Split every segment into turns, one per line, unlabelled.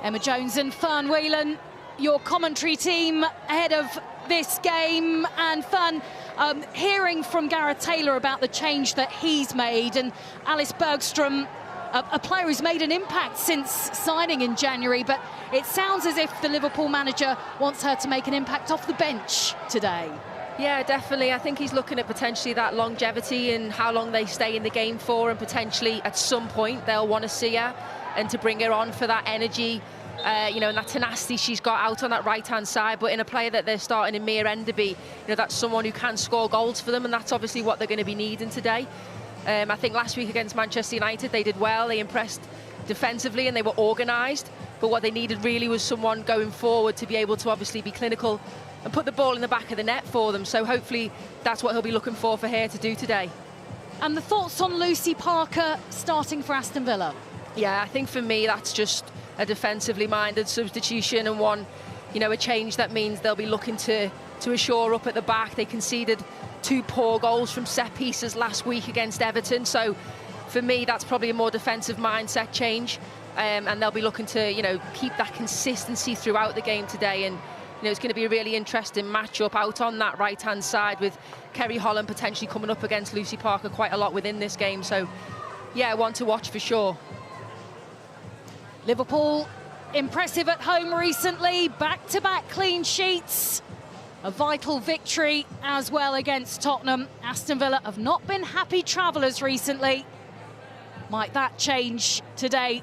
Emma Jones and Fern Whelan, your commentary team ahead of this game. And Fern, hearing from Gareth Taylor about the change that he's made, and Alice Bergstrom, a player who's made an impact since signing in January, but it sounds as if the Liverpool manager wants her to make an impact off the bench today.
Yeah, definitely. I think he's looking at potentially that longevity and how long they stay in the game for, and potentially at some point they'll want to see her and to bring her on for that energy, you know, and that tenacity she's got out on that right-hand side. But in a player that they're starting in Mia Enderby, you know, that's someone who can score goals for them, and that's obviously what they're going to be needing today. I think last week against Manchester United, they did well. They impressed defensively and they were organised. But what they needed really was someone going forward to be able to obviously be clinical and put the ball in the back of the net for them. So hopefully that's what he'll be looking for her to do today.
And the thoughts on Lucy Parker starting for Aston Villa?
Yeah, I think for me that's just a defensively minded substitution, and one, you know, a change that means they'll be looking to assure up at the back. They conceded 2 poor goals from set pieces last week against Everton. So for me, that's probably a more defensive mindset change. And they'll be looking to, you know, keep that consistency throughout the game today. And, you know, it's going to be a really interesting matchup out on that right-hand side, with Kerry Holland potentially coming up against Lucy Parker quite a lot within this game. So, yeah, one to watch for sure.
Liverpool impressive at home recently, back-to-back clean sheets. A vital victory as well against Tottenham. Aston Villa have not been happy travellers recently. Might that change today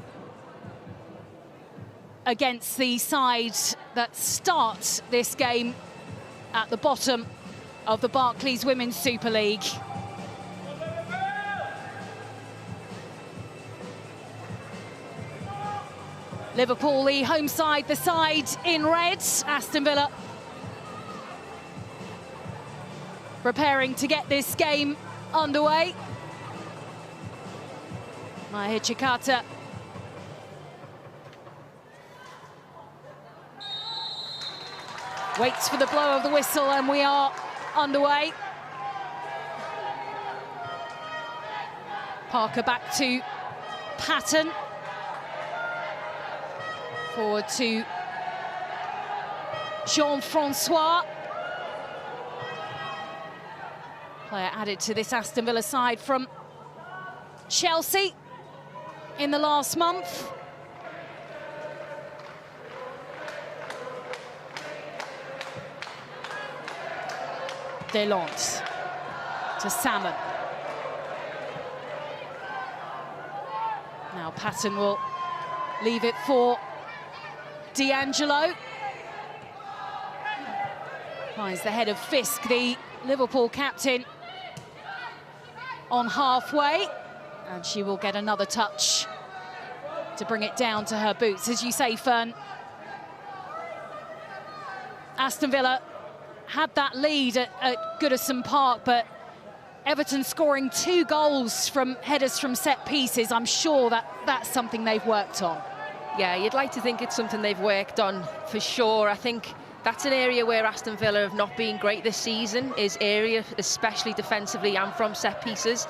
against the side that starts this game at the bottom of the Barclays Women's Super League? Liverpool, the home side, the side in red. Aston Villa preparing to get this game underway. Maya Chikata waits for the blow of the whistle, and we are underway. Parker back to Patton. Forward to Jean-Francois. Player added to this Aston Villa side from Chelsea in the last month. Delonte to Salmon. Now Patton will leave it for D'Angelo. Finds the head of Fisk, the Liverpool captain, on halfway, and she will get another touch to bring it down to her boots. As you say, Fern, Aston Villa had that lead at Goodison Park, but Everton scoring 2 goals from headers from set pieces. I'm sure that's something they've worked on.
Yeah, you'd like to think it's something they've worked on for sure. I think that's an area where Aston Villa have not been great this season, is area, especially defensively and from set pieces.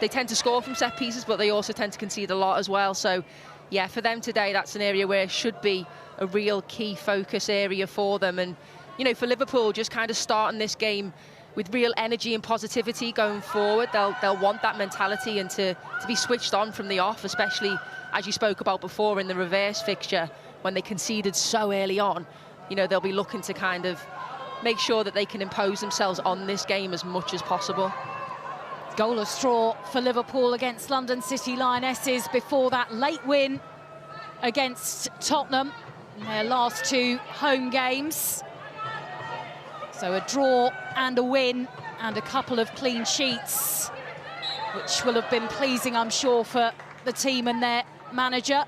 They tend to score from set pieces, but they also tend to concede a lot as well. So, yeah, for them today, that's an area where it should be a real key focus area for them. And, you know, for Liverpool, just kind of starting this game with real energy and positivity going forward. They'll want that mentality and to be switched on from the off, especially as you spoke about before in the reverse fixture, when they conceded so early on. You know, they'll be looking to kind of make sure that they can impose themselves on this game as much as possible.
Goalless draw for Liverpool against London City Lionesses before that late win against Tottenham in their last 2 home games. So a draw and a win and a couple of clean sheets, which will have been pleasing, I'm sure, for the team and their manager.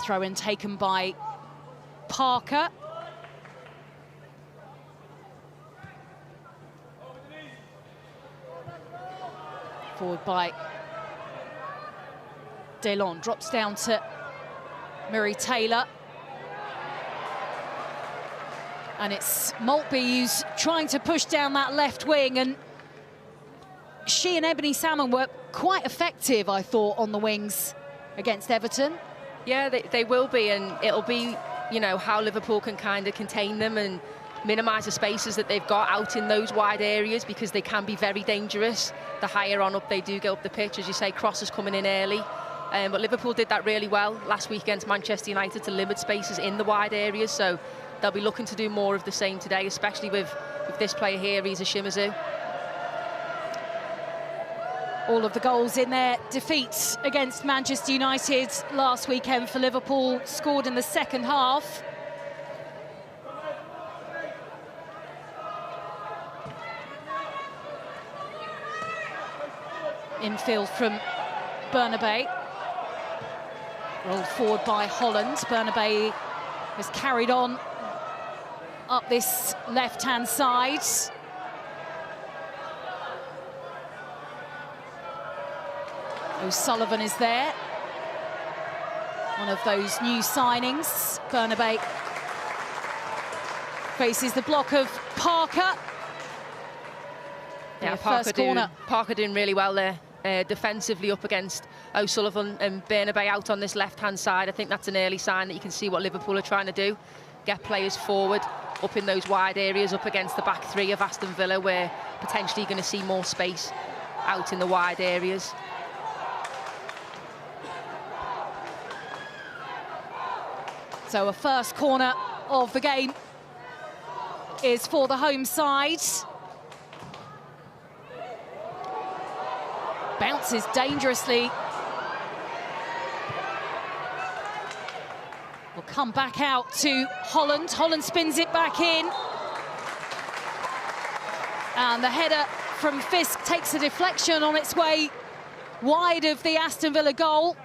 Throw-in taken by Parker. Forward by Delon, drops down to Murray Taylor. And it's Maltby who's trying to push down that left wing, and she and Ebony Salmon were quite effective, I thought, on the wings against Everton.
Yeah, they will be, and it'll be, you know, how Liverpool can kind of contain them and minimise the spaces that they've got out in those wide areas, because they can be very dangerous. The higher on up they do go up the pitch, as you say, crosses coming in early. But Liverpool did that really well last week against Manchester United to limit spaces in the wide areas, so they'll be looking to do more of the same today, especially with this player here, Risa Shimizu.
All of the goals in their defeat against Manchester United last weekend for Liverpool scored in the second half. Infield from Bernabei. Rolled forward by Holland. Bernabei has carried on up this left-hand side. O'Sullivan is there. One of those new signings. Bernabei faces the block of Parker.
Yeah, Parker doing really well there. Defensively up against O'Sullivan, and Bernabei out on this left-hand side. I think that's an early sign that you can see what Liverpool are trying to do. Get players forward, up in those wide areas, up against the back three of Aston Villa, where potentially you're going to see more space out in the wide areas.
So a first corner of the game is for the home side. Bounces dangerously. Will come back out to Holland. Holland spins it back in. And the header from Fisk takes a deflection on its way wide of the Aston Villa goal.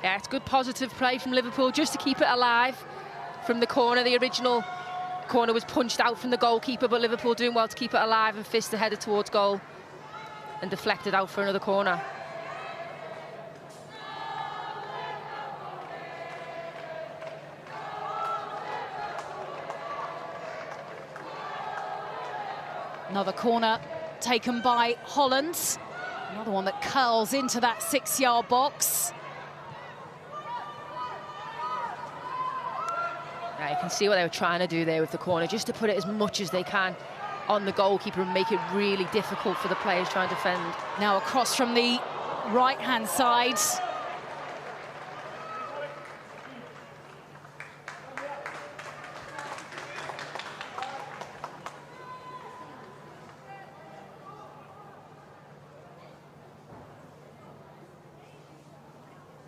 Yeah, it's good positive play from Liverpool just to keep it alive from the corner. The original corner was punched out from the goalkeeper, but Liverpool doing well to keep it alive, and Fisk the header towards goal and deflected out for another corner.
Another corner taken by Holland. Another one that curls into that 6-yard box.
Yeah, you can see what they were trying to do there with the corner, just to put it as much as they can on the goalkeeper and make it really difficult for the players trying to defend.
Now across from the right-hand side.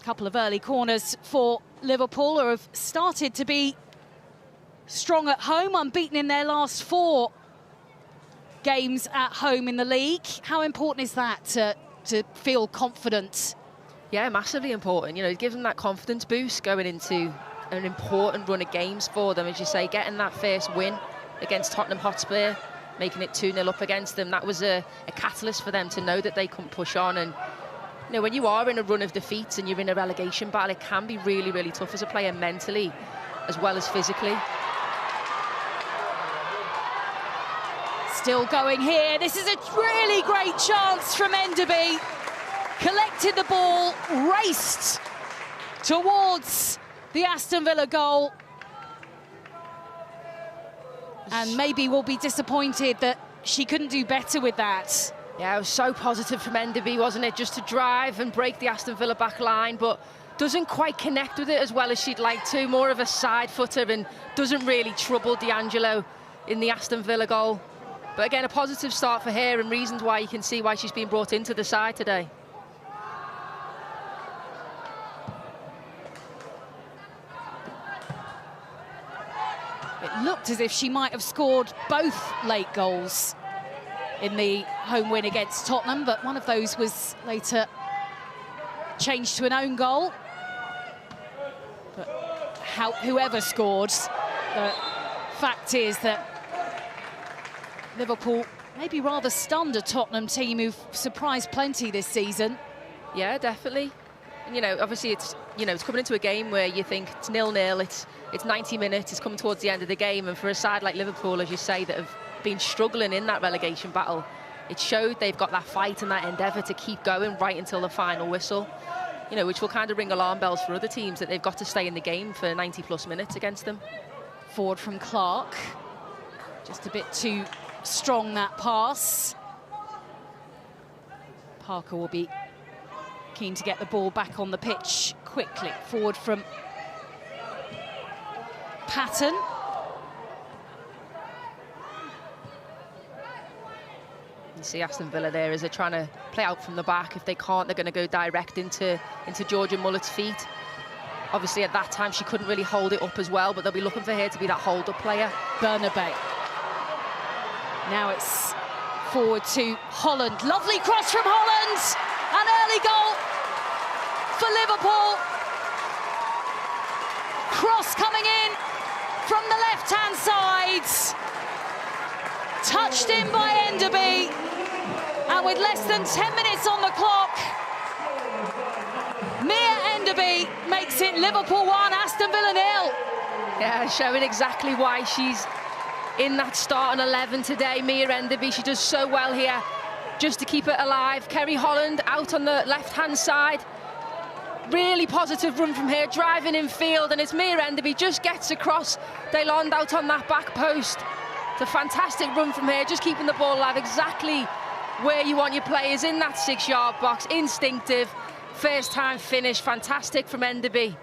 Couple of early corners for Liverpool, who have started to be strong at home, unbeaten in their last 4 games at home in the league. How important is that to feel confident?
Yeah, massively important. You know, it gives them that confidence boost going into an important run of games for them. As you say, getting that first win against Tottenham Hotspur, making it 2-0 up against them, that was a catalyst for them to know that they couldn't push on. And you know, when you are in a run of defeats and you're in a relegation battle, it can be really, really tough as a player, mentally as well as physically.
Still going here. This is a really great chance from Enderby. Collected the ball, raced towards the Aston Villa goal. And maybe will be disappointed that she couldn't do better with that.
Yeah, it was so positive from Enderby, wasn't it? Just to drive and break the Aston Villa back line, but doesn't quite connect with it as well as she'd like to. More of a side footer and doesn't really trouble D'Angelo in the Aston Villa goal. But again, a positive start for her, and reasons why you can see why she's been brought into the side today.
It looked as if she might have scored both late goals in the home win against Tottenham, but one of those was later changed to an own goal. But whoever scored, the fact is that Liverpool may be rather stunned a Tottenham team who've surprised plenty this season.
Yeah, definitely. And, you know, obviously it's coming into a game where you think it's 0-0, it's 90 minutes, it's coming towards the end of the game, and for a side like Liverpool, as you say, that have been struggling in that relegation battle, it showed they've got that fight and that endeavour to keep going right until the final whistle, you know, which will kind of ring alarm bells for other teams that they've got to stay in the game for 90+ minutes against them.
Forward from Clark. Just a bit too strong, that pass. Parker will be keen to get the ball back on the pitch quickly. Forward from Patton.
You see Aston Villa there as they're trying to play out from the back. If they can't, they're going to go direct into Georgia Mullet's feet. Obviously, at that time, she couldn't really hold it up as well, but they'll be looking for her to be that hold-up player.
Bernabei. Now it's forward to Holland. Lovely cross from Holland. An early goal for Liverpool. Cross coming in from the left-hand side. Touched in by Enderby. And with less than 10 minutes on the clock, Mia Enderby makes it Liverpool 1, Aston Villa 0.
Yeah, showing exactly why she's in that starting 11 today. Mia Enderby, she does so well here just to keep it alive. Kerry Holland out on the left-hand side. Really positive run from here, driving in field, and it's Mia Enderby, just gets across. Delond out on that back post. It's a fantastic run from here, just keeping the ball alive, exactly where you want your players, in that 6-yard box. Instinctive, first time finish, fantastic from Enderby.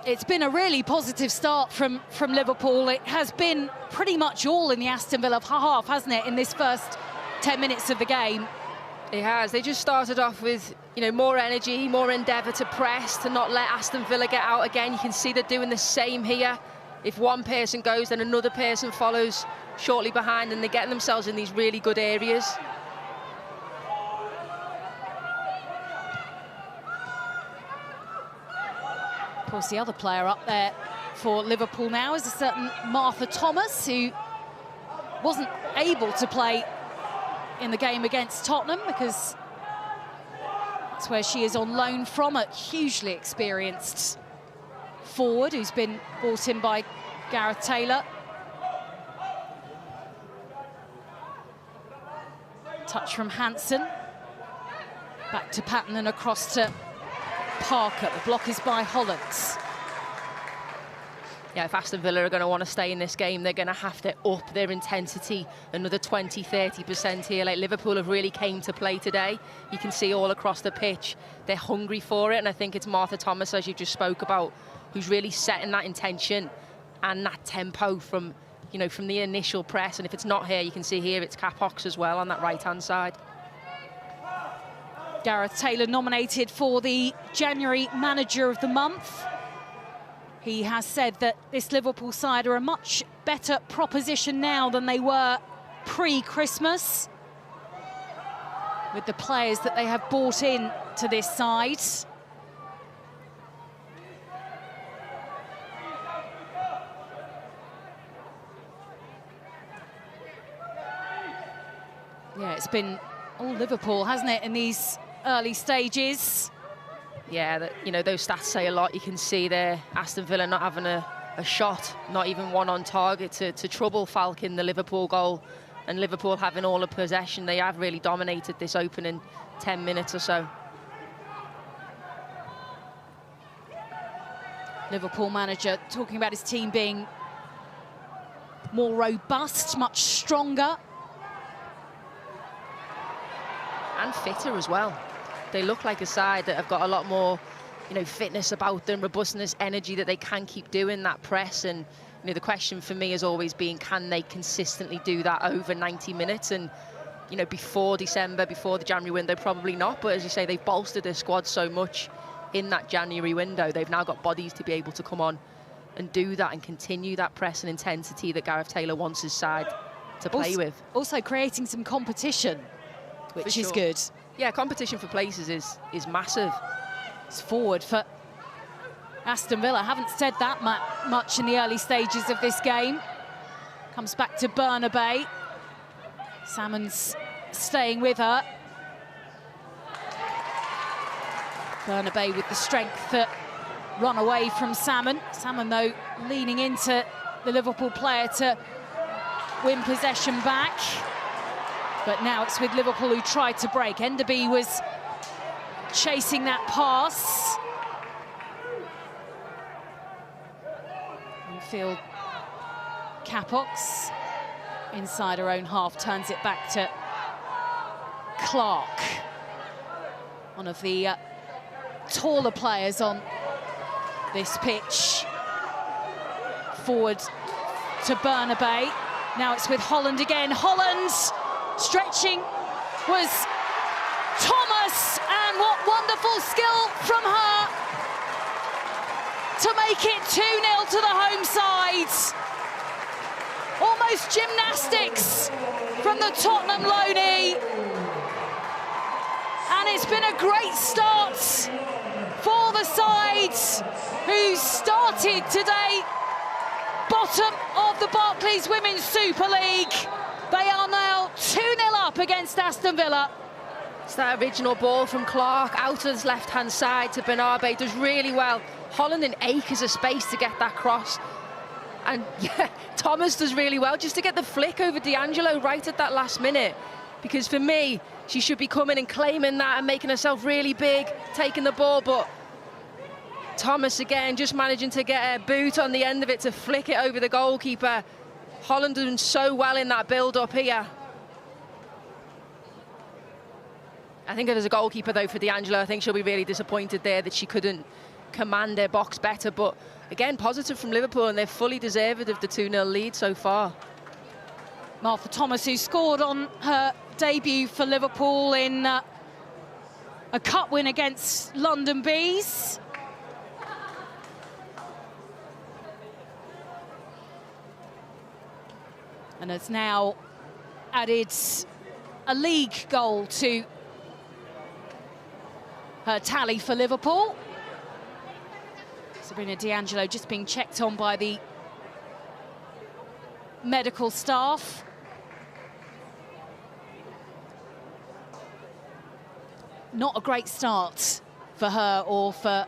It's been a really positive start from Liverpool. It has been pretty much all in the Aston Villa half, hasn't it, in this first 10 minutes of the game?
It has. They just started off with, you know, more energy, more endeavour to press, to not let Aston Villa get out again. You can see they're doing the same here. If one person goes, then another person follows shortly behind, and they're getting themselves in these really good areas.
Of course, the other player up there for Liverpool now is a certain Martha Thomas, who wasn't able to play in the game against Tottenham because that's where she is on loan from, a hugely experienced forward who's been brought in by Gareth Taylor. Touch from Hansen. Back to Patton and across to Parker. The block is by Holland.
Yeah, if Aston Villa are going to want to stay in this game, they're going to have to up their intensity another 20–30% here. Like, Liverpool have really came to play today. You can see all across the pitch, they're hungry for it, and I think it's Martha Thomas, as you just spoke about, who's really setting that intention and that tempo from, you know, from the initial press. And if it's not here, you can see here it's Capox as well on that right-hand side.
Gareth Taylor nominated for the January Manager of the Month. He has said that this Liverpool side are a much better proposition now than they were pre-Christmas, with the players that they have brought in to this side. Yeah, it's been all Liverpool, hasn't it, in these early stages?
Yeah, you know, those stats say a lot. You can see there Aston Villa not having a shot, not even one on target to trouble Falcon, the Liverpool goal, and Liverpool having all the possession. They have really dominated this opening 10 minutes or so.
Liverpool manager talking about his team being more robust, much stronger.
And fitter as well. They look like a side that have got a lot more, you know, fitness about them, robustness, energy, that they can keep doing that press. And, you know, the question for me has always been, can they consistently do that over 90 minutes? And, you know, before December, before the January window, probably not. But as you say, they've bolstered their squad so much in that January window. They've now got bodies to be able to come on and do that and continue that press and intensity that Gareth Taylor wants his side to play with.
Also creating some competition, which is good.
Yeah, competition for places is massive.
It's forward for Aston Villa. Haven't said that much in the early stages of this game. Comes back to Bernabei. Salmon's staying with her. Bernabei with the strength that run away from Salmon. Salmon, though, leaning into the Liverpool player to win possession back. But now it's with Liverpool who tried to break. Enderby was chasing that pass. Midfield, Capox inside her own half, turns it back to Clark, one of the taller players on this pitch. Forward to Bernabei. Now it's with Holland again. Holland stretching was Thomas, and what wonderful skill from her to make it 2-0 to the home side. Almost gymnastics from the Tottenham loanee. And it's been a great start for the side who started today bottom of the Barclays Women's Super League. They are now 2-0 up against Aston Villa.
It's that original ball from Clark out of his left-hand side to Bernabei, does really well. Holland in acres of space to get that cross. And yeah, Thomas does really well just to get the flick over D'Angelo right at that last minute. Because for me, she should be coming and claiming that and making herself really big, taking the ball, but Thomas again just managing to get a boot on the end of it to flick it over the goalkeeper. Holland doing so well in that build-up here. I think as a goalkeeper, though, for D'Angelo, I think she'll be really disappointed there that she couldn't command their box better. But again, positive from Liverpool, and they're fully deserved of the 2-0 lead so far.
Martha Thomas, who scored on her debut for Liverpool in a cup win against London Bees. And has now added a league goal to her tally for Liverpool. Sabrina D'Angelo just being checked on by the medical staff. Not a great start for her or for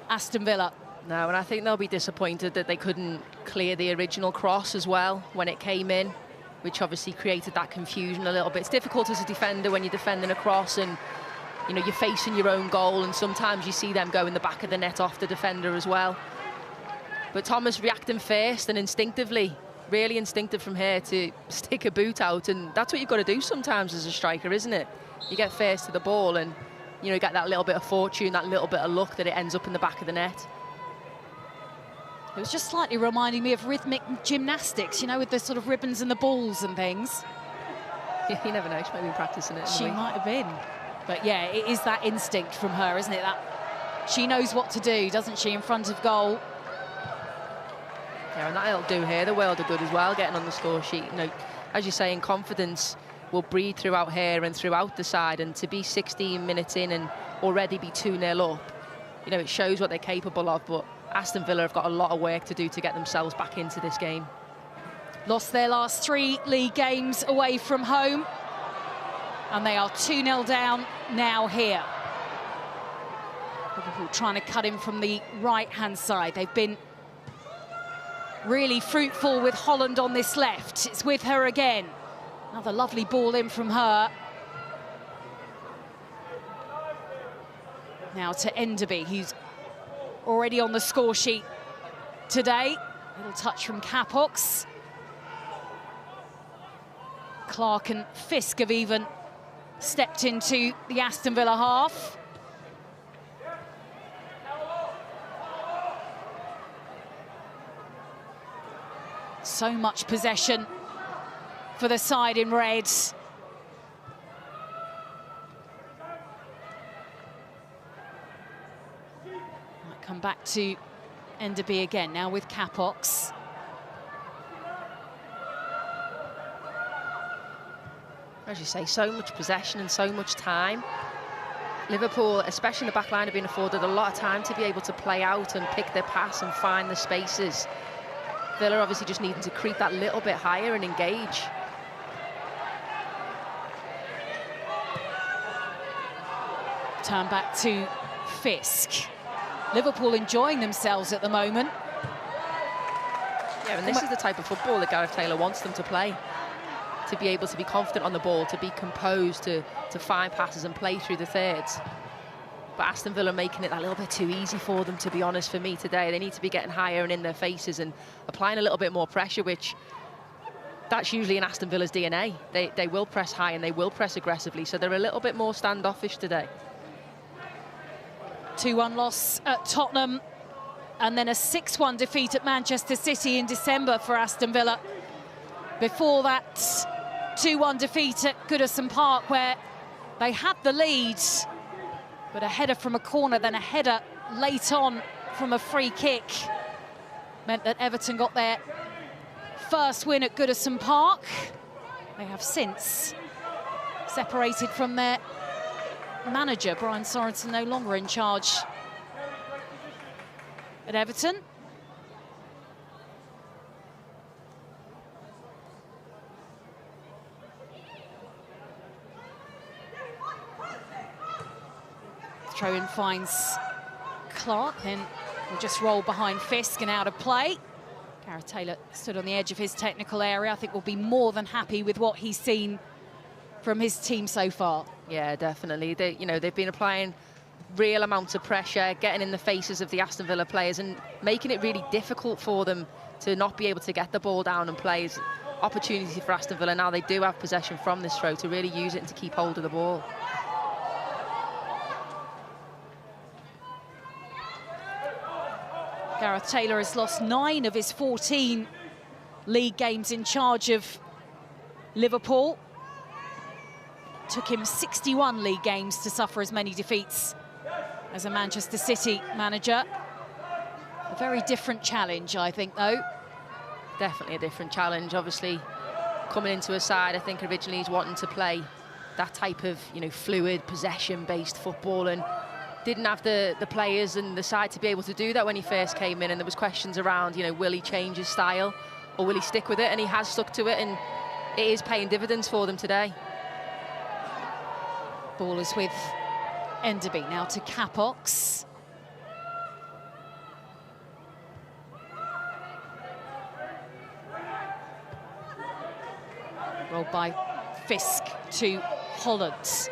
Aston Villa.
No, and I think they'll be disappointed that they couldn't clear the original cross as well when it came in, which obviously created that confusion a little bit. It's difficult as a defender when you're defending a cross and, you know, you're facing your own goal, and sometimes you see them go in the back of the net off the defender as well. But Thomas reacting first and instinctively, really instinctive from her to stick a boot out, and that's what you've got to do sometimes as a striker, isn't it? You get first to the ball and, you know, you get that little bit of fortune, that little bit of luck that it ends up in the back of the net.
It was just slightly reminding me of rhythmic gymnastics, you know, with the sort of ribbons and the balls and things.
Yeah, you never know, she might have been practicing it.
She might have been. But yeah, it is that instinct from her, isn't it? That she knows what to do, doesn't she, in front of goal.
Yeah, and that'll do her the world of good as well, getting on the score sheet. You know, as you say, in confidence will breathe throughout her and throughout the side, and to be 16 minutes in and already be 2-0 up, you know, it shows what they're capable of. But Aston Villa have got a lot of work to do to get themselves back into this game.
Lost their last 3 league games away from home, and they are 2-0 down now here. Liverpool trying to cut in from the right-hand side. They've been really fruitful with Holland on this left. It's with her again. Another lovely ball in from her. Now to Enderby, who's already on the score sheet today. Little touch from Capox. Clark and Fisk have even stepped into the Aston Villa half. So much possession for the side in red. Might come back to Enderby again, now with Capox.
As you say, so much possession and so much time. Liverpool, especially in the back line, have been afforded a lot of time to be able to play out and pick their pass and find the spaces. Villa obviously just needing to creep that little bit higher and engage.
Turn back to Fisk. Liverpool enjoying themselves at the moment.
Yeah, and this is the type of football that Gareth Taylor wants them to play. To be able to be confident on the ball, to be composed, to find passes and play through the thirds. But Aston Villa making it a little bit too easy for them, to be honest, for me today. They need to be getting higher and in their faces and applying a little bit more pressure, which that's usually in Aston Villa's DNA. They will press high and they will press aggressively, so they're a little bit more standoffish today.
2-1 loss at Tottenham, and then a 6-1 defeat at Manchester City in December for Aston Villa. Before that, 2-1 defeat at Goodison Park, where they had the lead, but a header from a corner, then a header late on from a free kick meant that Everton got their first win at Goodison Park. They have since separated from their manager. Brian Sorensen no longer in charge at Everton. Throw-in finds Clark, then will just roll behind Fisk and out of play. Gareth Taylor stood on the edge of his technical area. I think will be more than happy with what he's seen from his team so far.
Yeah, definitely. They've been applying real amounts of pressure, getting in the faces of the Aston Villa players and making it really difficult for them to not be able to get the ball down and play. Opportunity for Aston Villa now. They do have possession from this throw to really use it and to keep hold of the ball.
Gareth Taylor has lost 9 of his 14 league games in charge of Liverpool. Took him 61 league games to suffer as many defeats as a Manchester City manager. A very different challenge, I think, though.
Definitely a different challenge. Obviously, coming into a side, I think originally he's wanting to play that type of, fluid, possession-based football, and didn't have the players and the side to be able to do that when he first came in, and there was questions around, will he change his style or will he stick with it? And he has stuck to it, and it is paying dividends for them today.
Ball is with Enderby, now to Capox. Rolled by Fisk to Holland.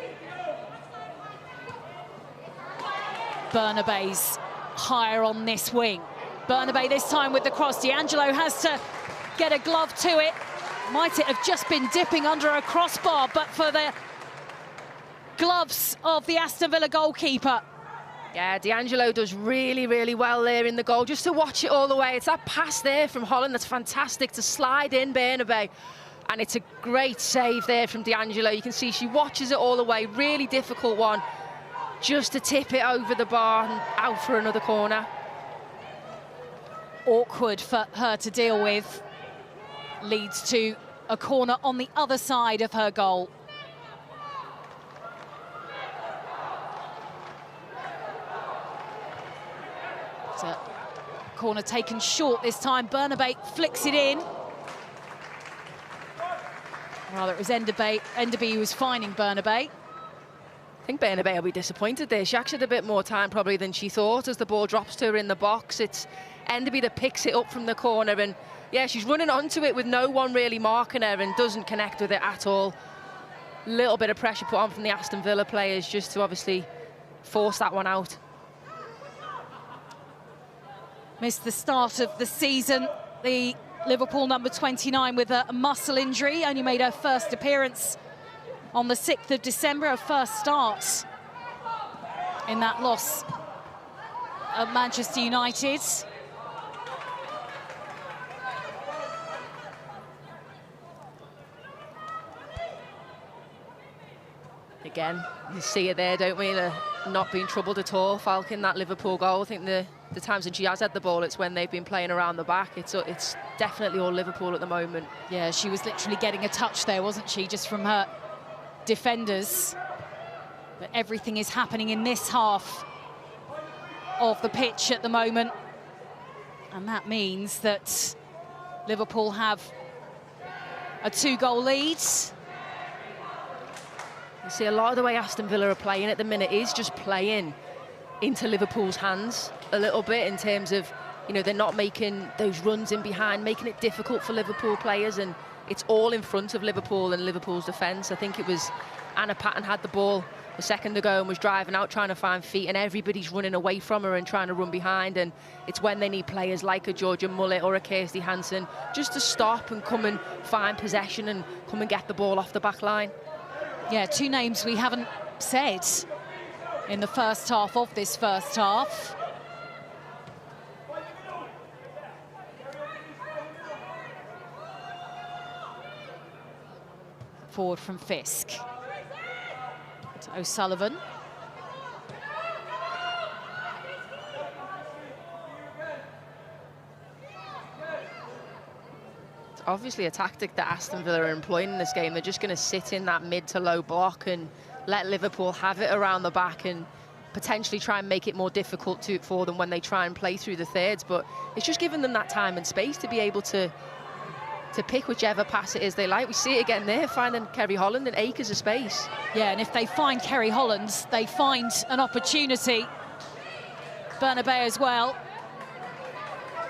Bernabei's higher on this wing. Bernabei this time with the cross. D'Angelo has to get a glove to it. Might it have just been dipping under a crossbar, but for the gloves of the Aston Villa goalkeeper.
Yeah, D'Angelo does really, really well there in the goal. Just to watch it all the way. It's that pass there from Holland that's fantastic to slide in Bernabei. And it's a great save there from D'Angelo. You can see she watches it all the way. Really difficult one. Just to tip it over the bar and out for another corner.
Awkward for her to deal with. Leads to a corner on the other side of her goal. It's a corner taken short this time. Bernabei flicks it in. Rather, it was Enderby who was finding Bernabei.
I think Bernabei will be disappointed there. She actually had a bit more time probably than she thought as the ball drops to her in the box. It's Enderby that picks it up from the corner, and yeah, she's running onto it with no one really marking her and doesn't connect with it at all. Little bit of pressure put on from the Aston Villa players just to obviously force that one out.
Missed the start of the season. The Liverpool number 29 with a muscle injury, only made her first appearance on the 6th of December, her first start in that loss at Manchester United.
Again, you see it there, don't we? Not being troubled at all, Falcon, that Liverpool goal. I think the times that she has had the ball, it's when they've been playing around the back. It's definitely all Liverpool at the moment.
Yeah, she was literally getting a touch there, wasn't she, just from her defenders. But everything is happening in this half of the pitch at the moment. And that means that Liverpool have a 2-goal lead.
You see a lot of the way Aston Villa are playing at the minute is just playing into Liverpool's hands a little bit in terms of You know, they're not making those runs in behind, making it difficult for Liverpool players, and it's all in front of Liverpool and Liverpool's defence. I think it was Anna Patten had the ball a second ago and was driving out trying to find feet, and everybody's running away from her and trying to run behind, and it's when they need players like a Georgia Mullet or a Kirsty Hansen just to stop and come and find possession and come and get the ball off the back line.
Yeah, two names we haven't said in the first half of this first half. Forward from Fisk to O'Sullivan.
It's obviously a tactic that Aston Villa are employing in this game. They're just going to sit in that mid to low block and let Liverpool have it around the back and potentially try and make it more difficult for them when they try and play through the thirds. But it's just giving them that time and space to be able to pick whichever pass it is they like. We see it again there, finding Kerry Holland and acres of space.
Yeah, and if they find Kerry Holland, they find an opportunity. Bernabei as well.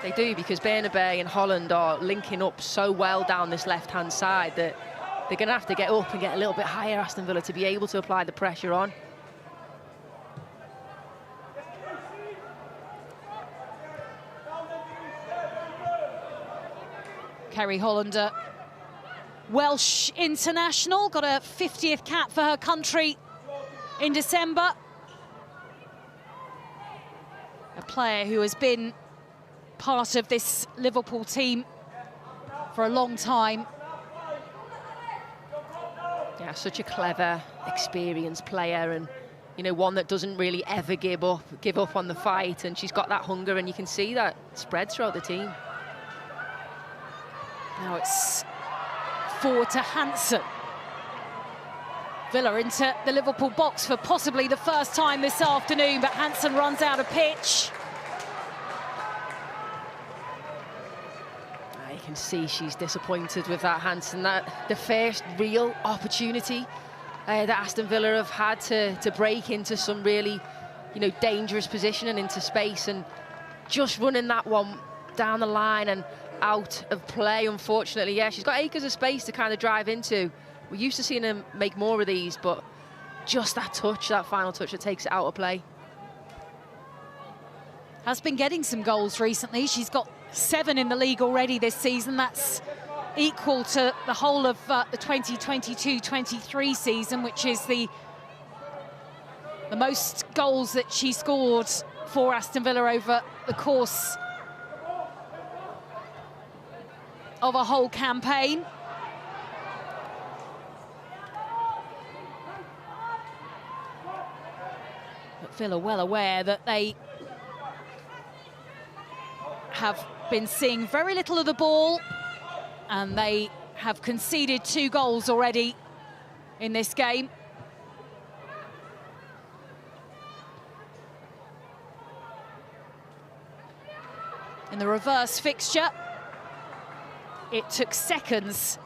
They do, because Bernabei and Holland are linking up so well down this left-hand side that they're going to have to get up and get a little bit higher, Aston Villa, to be able to apply the pressure on.
Kerry Hollander, Welsh international, got a 50th cap for her country in December. A player who has been part of this Liverpool team for a long time.
Yeah, such a clever, experienced player, and you know, one that doesn't really ever give up on the fight, and she's got that hunger, and you can see that spread throughout the team.
Now it's forward to Hansen. Villa into the Liverpool box for possibly the first time this afternoon, but Hansen runs out of pitch.
You can see she's disappointed with that, Hansen. That the first real opportunity that Aston Villa have had to break into some really, you know, dangerous position and into space, and just running that one down the line and out of play, unfortunately. Yeah, she's got acres of space to kind of drive into. We're used to seeing them make more of these, but just that touch, that final touch, that takes it out of play.
Has been getting some goals recently. She's got 7 in the league already this season. That's equal to the whole of the 2022-23 season, which is the most goals that she scored for Aston Villa over the course of a whole campaign. But Villa well aware that they have been seeing very little of the ball, and they have conceded 2 goals already in this game. In the reverse fixture, it took seconds.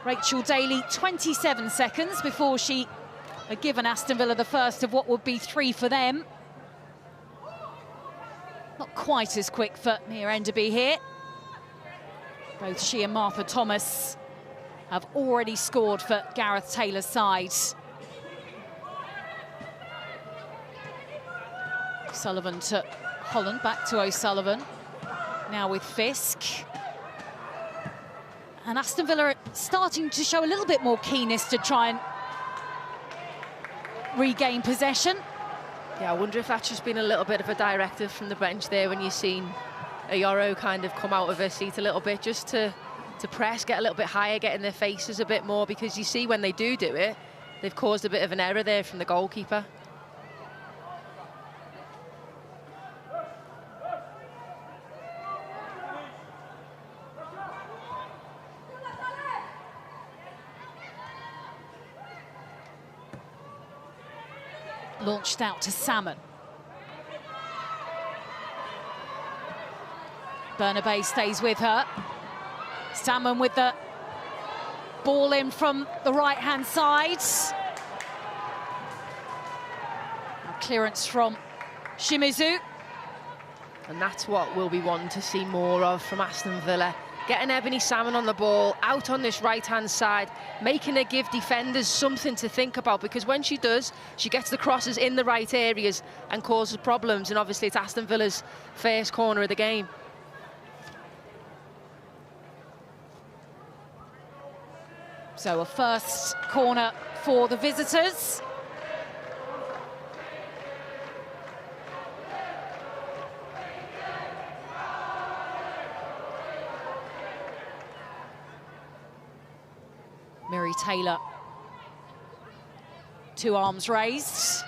Rachel Daly, 27 seconds before she had given Aston Villa the first of what would be 3 for them. Not quite as quick for Mia Enderby here. Both she and Martha Thomas have already scored for Gareth Taylor's side. Sullivan to Holland, back to O'Sullivan. Now with Fisk. And Aston Villa are starting to show a little bit more keenness to try and regain possession.
Yeah, I wonder if that's just been a little bit of a directive from the bench there when you've seen Ayoro kind of come out of her seat a little bit, just to press, get a little bit higher, get in their faces a bit more, because you see when they do it, they've caused a bit of an error there from the goalkeeper.
Launched out to Salmon. Bernabei stays with her. Salmon with the ball in from the right-hand side. A clearance from Shimizu.
And that's what we'll be wanting to see more of from Aston Villa. Getting Ebony Salmon on the ball, out on this right-hand side, making her give defenders something to think about, because when she does, she gets the crosses in the right areas and causes problems, and obviously it's Aston Villa's first corner of the game.
So a first corner for the visitors. Mary Taylor, 2 arms raised.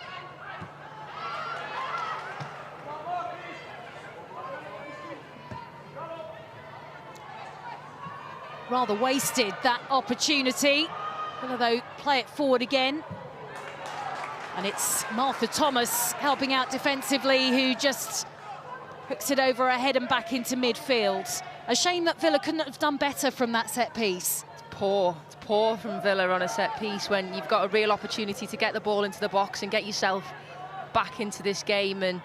Rather wasted that opportunity. Although play it forward again. And it's Martha Thomas helping out defensively, who just hooks it over her head and back into midfield. A shame that Villa couldn't have done better from that set piece.
It's poor from Villa on a set piece when you've got a real opportunity to get the ball into the box and get yourself back into this game. And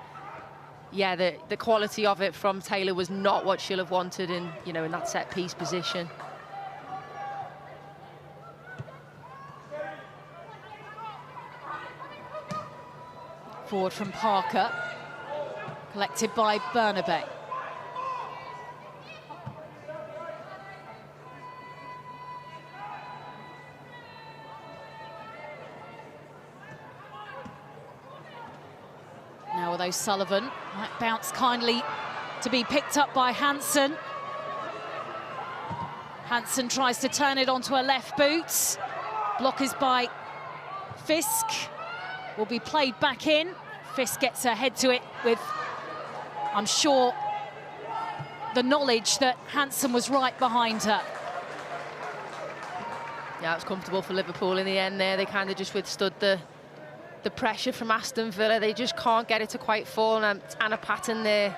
yeah, the quality of it from Taylor was not what she'll have wanted in, you know, in that set piece position.
Forward from Parker, collected by Bernabei. Now with O'Sullivan, might bounce kindly to be picked up by Hansen. Hansen tries to turn it onto her left boot. Block is by Fisk. Will be played back in. Fisk gets her head to it with, I'm sure, the knowledge that Hansen was right behind her.
Yeah, it was comfortable for Liverpool in the end there. They kind of just withstood the pressure from Aston Villa. They just can't get it to quite fall. And it's Anna Patton there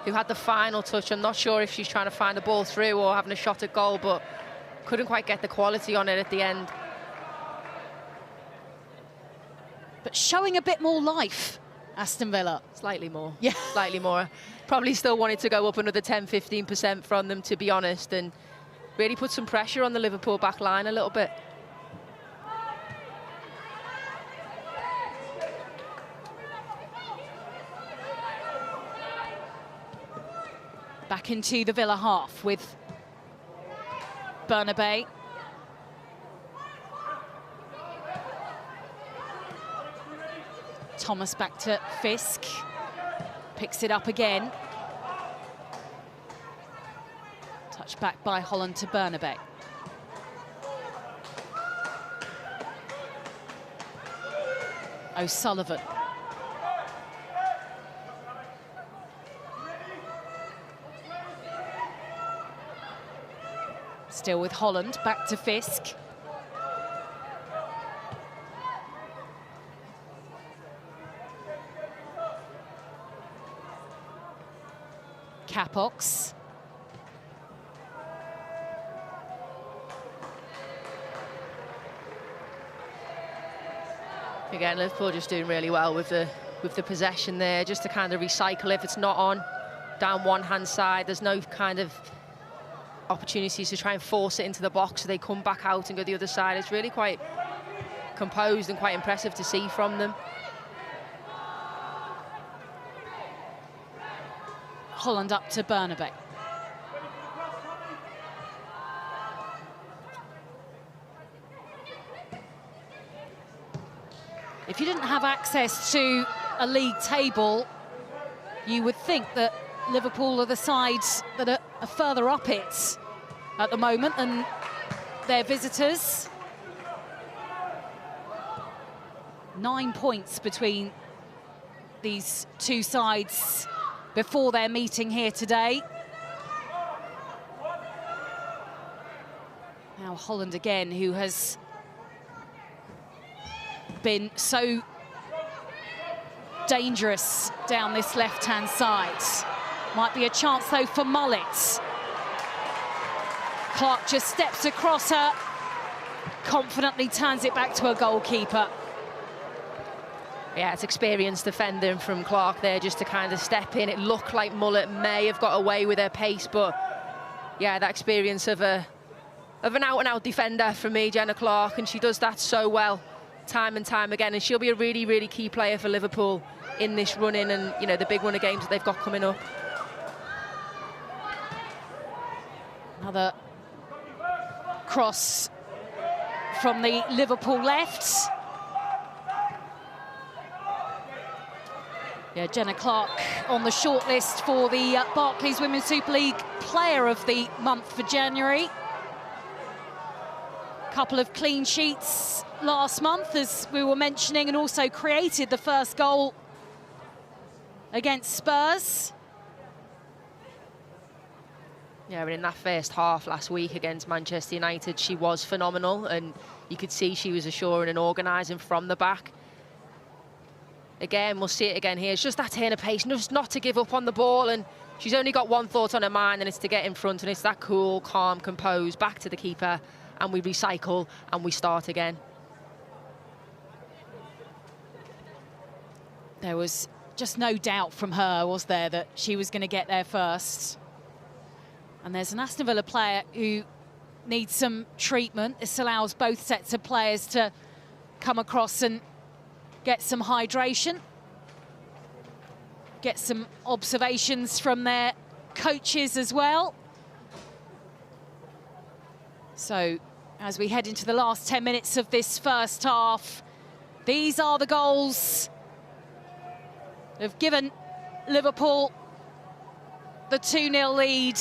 who had the final touch. I'm not sure if she's trying to find the ball through or having a shot at goal, but couldn't quite get the quality on it at the end.
But showing a bit more life, Aston Villa.
Slightly more.
Yeah.
Slightly more. Probably still wanted to go up another 10-15% from them, to be honest, and really put some pressure on the Liverpool back line a little bit.
Back into the Villa half with Bernabei. Thomas back to Fisk. Picks it up again. Touch back by Holland to Bernabei. O'Sullivan. Still with Holland, back to Fisk. Capox.
Again, Liverpool just doing really well with the possession there, just to kind of recycle if it's not on down one hand side. There's no kind of opportunities to try and force it into the box, so they come back out and go the other side. It's really quite composed and quite impressive to see from them.
Holland up to Bernabei. If you didn't have access to a league table, you would think that Liverpool are the sides that are further up it at the moment than their visitors. 9 points between these two sides before their meeting here today. Now Holland again, who has been so dangerous down this left-hand side. Might be a chance, though, for Mullet. Clark just steps across her, confidently turns it back to her goalkeeper.
Yeah, it's experienced defending from Clark there just to kind of step in. It looked like Mullet may have got away with her pace, but yeah, that experience of an out-and-out defender from me, Jenna Clark, and she does that so well time and time again, and she'll be a really, really key player for Liverpool in this run-in and, you know, the big run of games that they've got coming up.
Another cross from the Liverpool left. Yeah, Jenna Clark on the shortlist for the Barclays Women's Super League Player of the Month for January. Couple of clean sheets last month, as we were mentioning, and also created the first goal against Spurs.
Yeah, and in that first half last week against Manchester United, she was phenomenal, and you could see she was assuring and organising from the back. Again, we'll see it again here. It's just that turn of pace, just not to give up on the ball, and she's only got one thought on her mind, and it's to get in front, and it's that cool, calm, composed, back to the keeper, and we recycle, and we start again.
There was just no doubt from her, was there, that she was going to get there first. And there's an Aston Villa player who needs some treatment. This allows both sets of players to come across and get some hydration, get some observations from their coaches as well. So as we head into the last 10 minutes of this first half, these are the goals that have given Liverpool the 2-0 lead.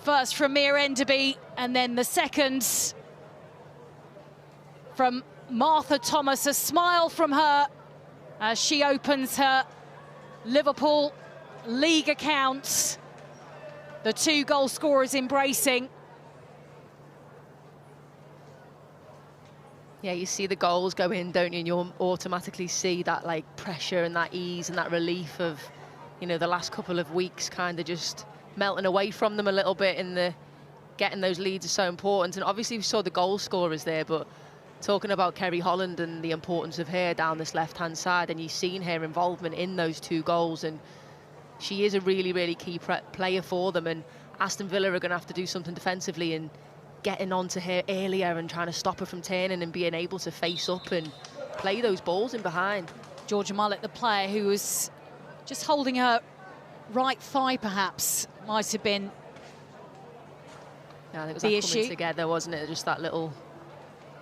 First from Mia Enderby, and then the second from Martha Thomas. A smile from her as she opens her Liverpool league account. The two goal scorers embracing.
Yeah, you see the goals go in, don't you? And you'll automatically see that like pressure and that ease and that relief of, you know, the last couple of weeks kind of just melting away from them a little bit. In the getting those leads is so important. And obviously we saw the goal scorers there, but talking about Kerry Holland and the importance of her down this left-hand side, and you've seen her involvement in those two goals, and she is a really, really key player for them. And Aston Villa are going to have to do something defensively and getting onto her earlier and trying to stop her from turning and being able to face up and play those balls in behind.
Georgia Mullet, the player who was just holding her right thigh, perhaps, might have been
yeah, I think it was
the
that coming
issue.
together, wasn't it? Just that little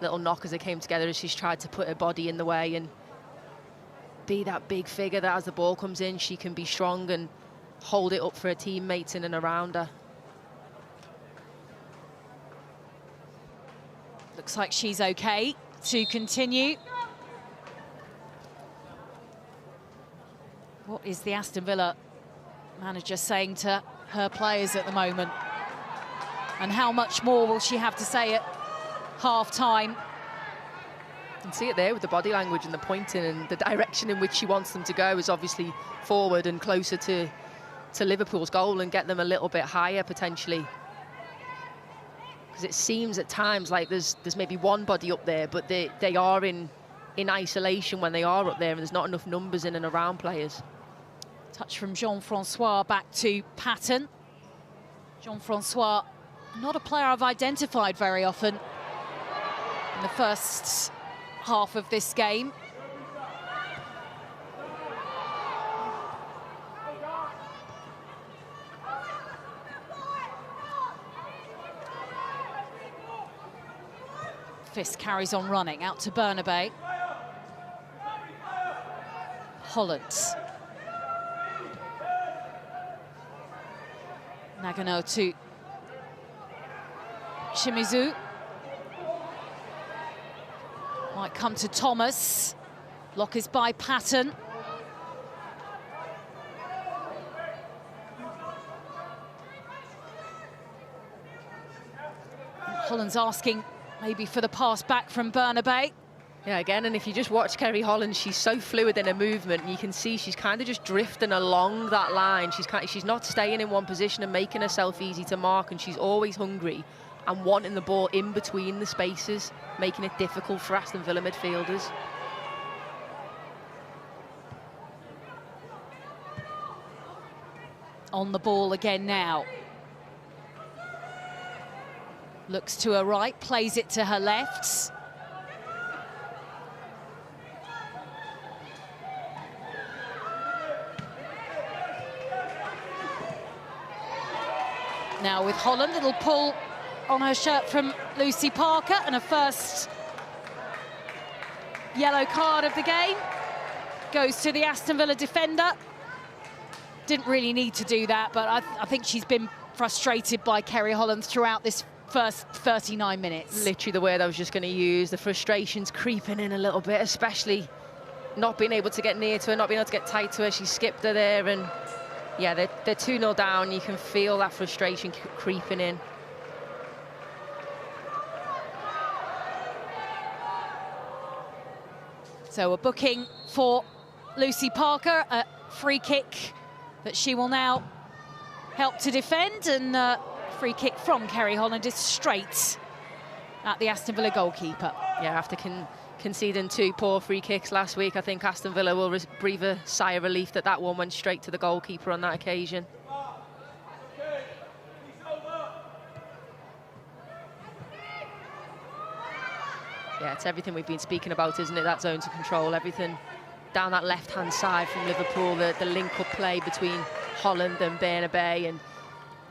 knock as it came together as she's tried to put her body in the way and be that big figure that as the ball comes in, she can be strong and hold it up for her teammates in and around her.
Looks like she's okay to continue. What is the Aston Villa manager saying to her players at the moment? And how much more will she have to say at half-time?
You can see it there with the body language and the pointing, and the direction in which she wants them to go is obviously forward and closer to Liverpool's goal and get them a little bit higher potentially. Because it seems at times like there's maybe one body up there, but they are in isolation when they are up there, and there's not enough numbers in and around players.
Touch from Jean-Francois back to Patton. Jean-Francois, not a player I've identified very often in the first half of this game. Fist carries on running out to Bernabei. Holland. Nagano to Shimizu. Might come to Thomas. Block is by Patton. Holland's asking maybe for the pass back from Bernabei.
Yeah, again, and if you just watch Kerry Holland, she's so fluid in her movement, and you can see she's kind of just drifting along that line. She's not staying in one position and making herself easy to mark, and she's always hungry and wanting the ball in between the spaces, making it difficult for Aston Villa midfielders.
on the ball again now. Looks to her right, plays it to her left. Now with Holland, little pull on her shirt from Lucy Parker, and a first yellow card of the game goes to the Aston Villa defender. Didn't really need to do that, but I think she's been frustrated by Kerry Holland throughout this first 39 minutes.
Literally the word I was just going to use. The frustration's creeping in a little bit, especially not being able to get near to her, not being able to get tight to her. She skipped her there, and yeah, they're 2-0 down. You can feel that frustration creeping in.
So a booking for Lucy Parker, a free kick that she will now help to defend, and free kick from Kerry Holland is straight at the Aston Villa goalkeeper.
Yeah, after conceding 2 poor free kicks last week, I think Aston Villa will breathe a sigh of relief that that one went straight to the goalkeeper on that occasion. Yeah, it's everything we've been speaking about, isn't it? That zone to control, everything down that left-hand side from Liverpool, the link-up play between Holland and Bernabei, and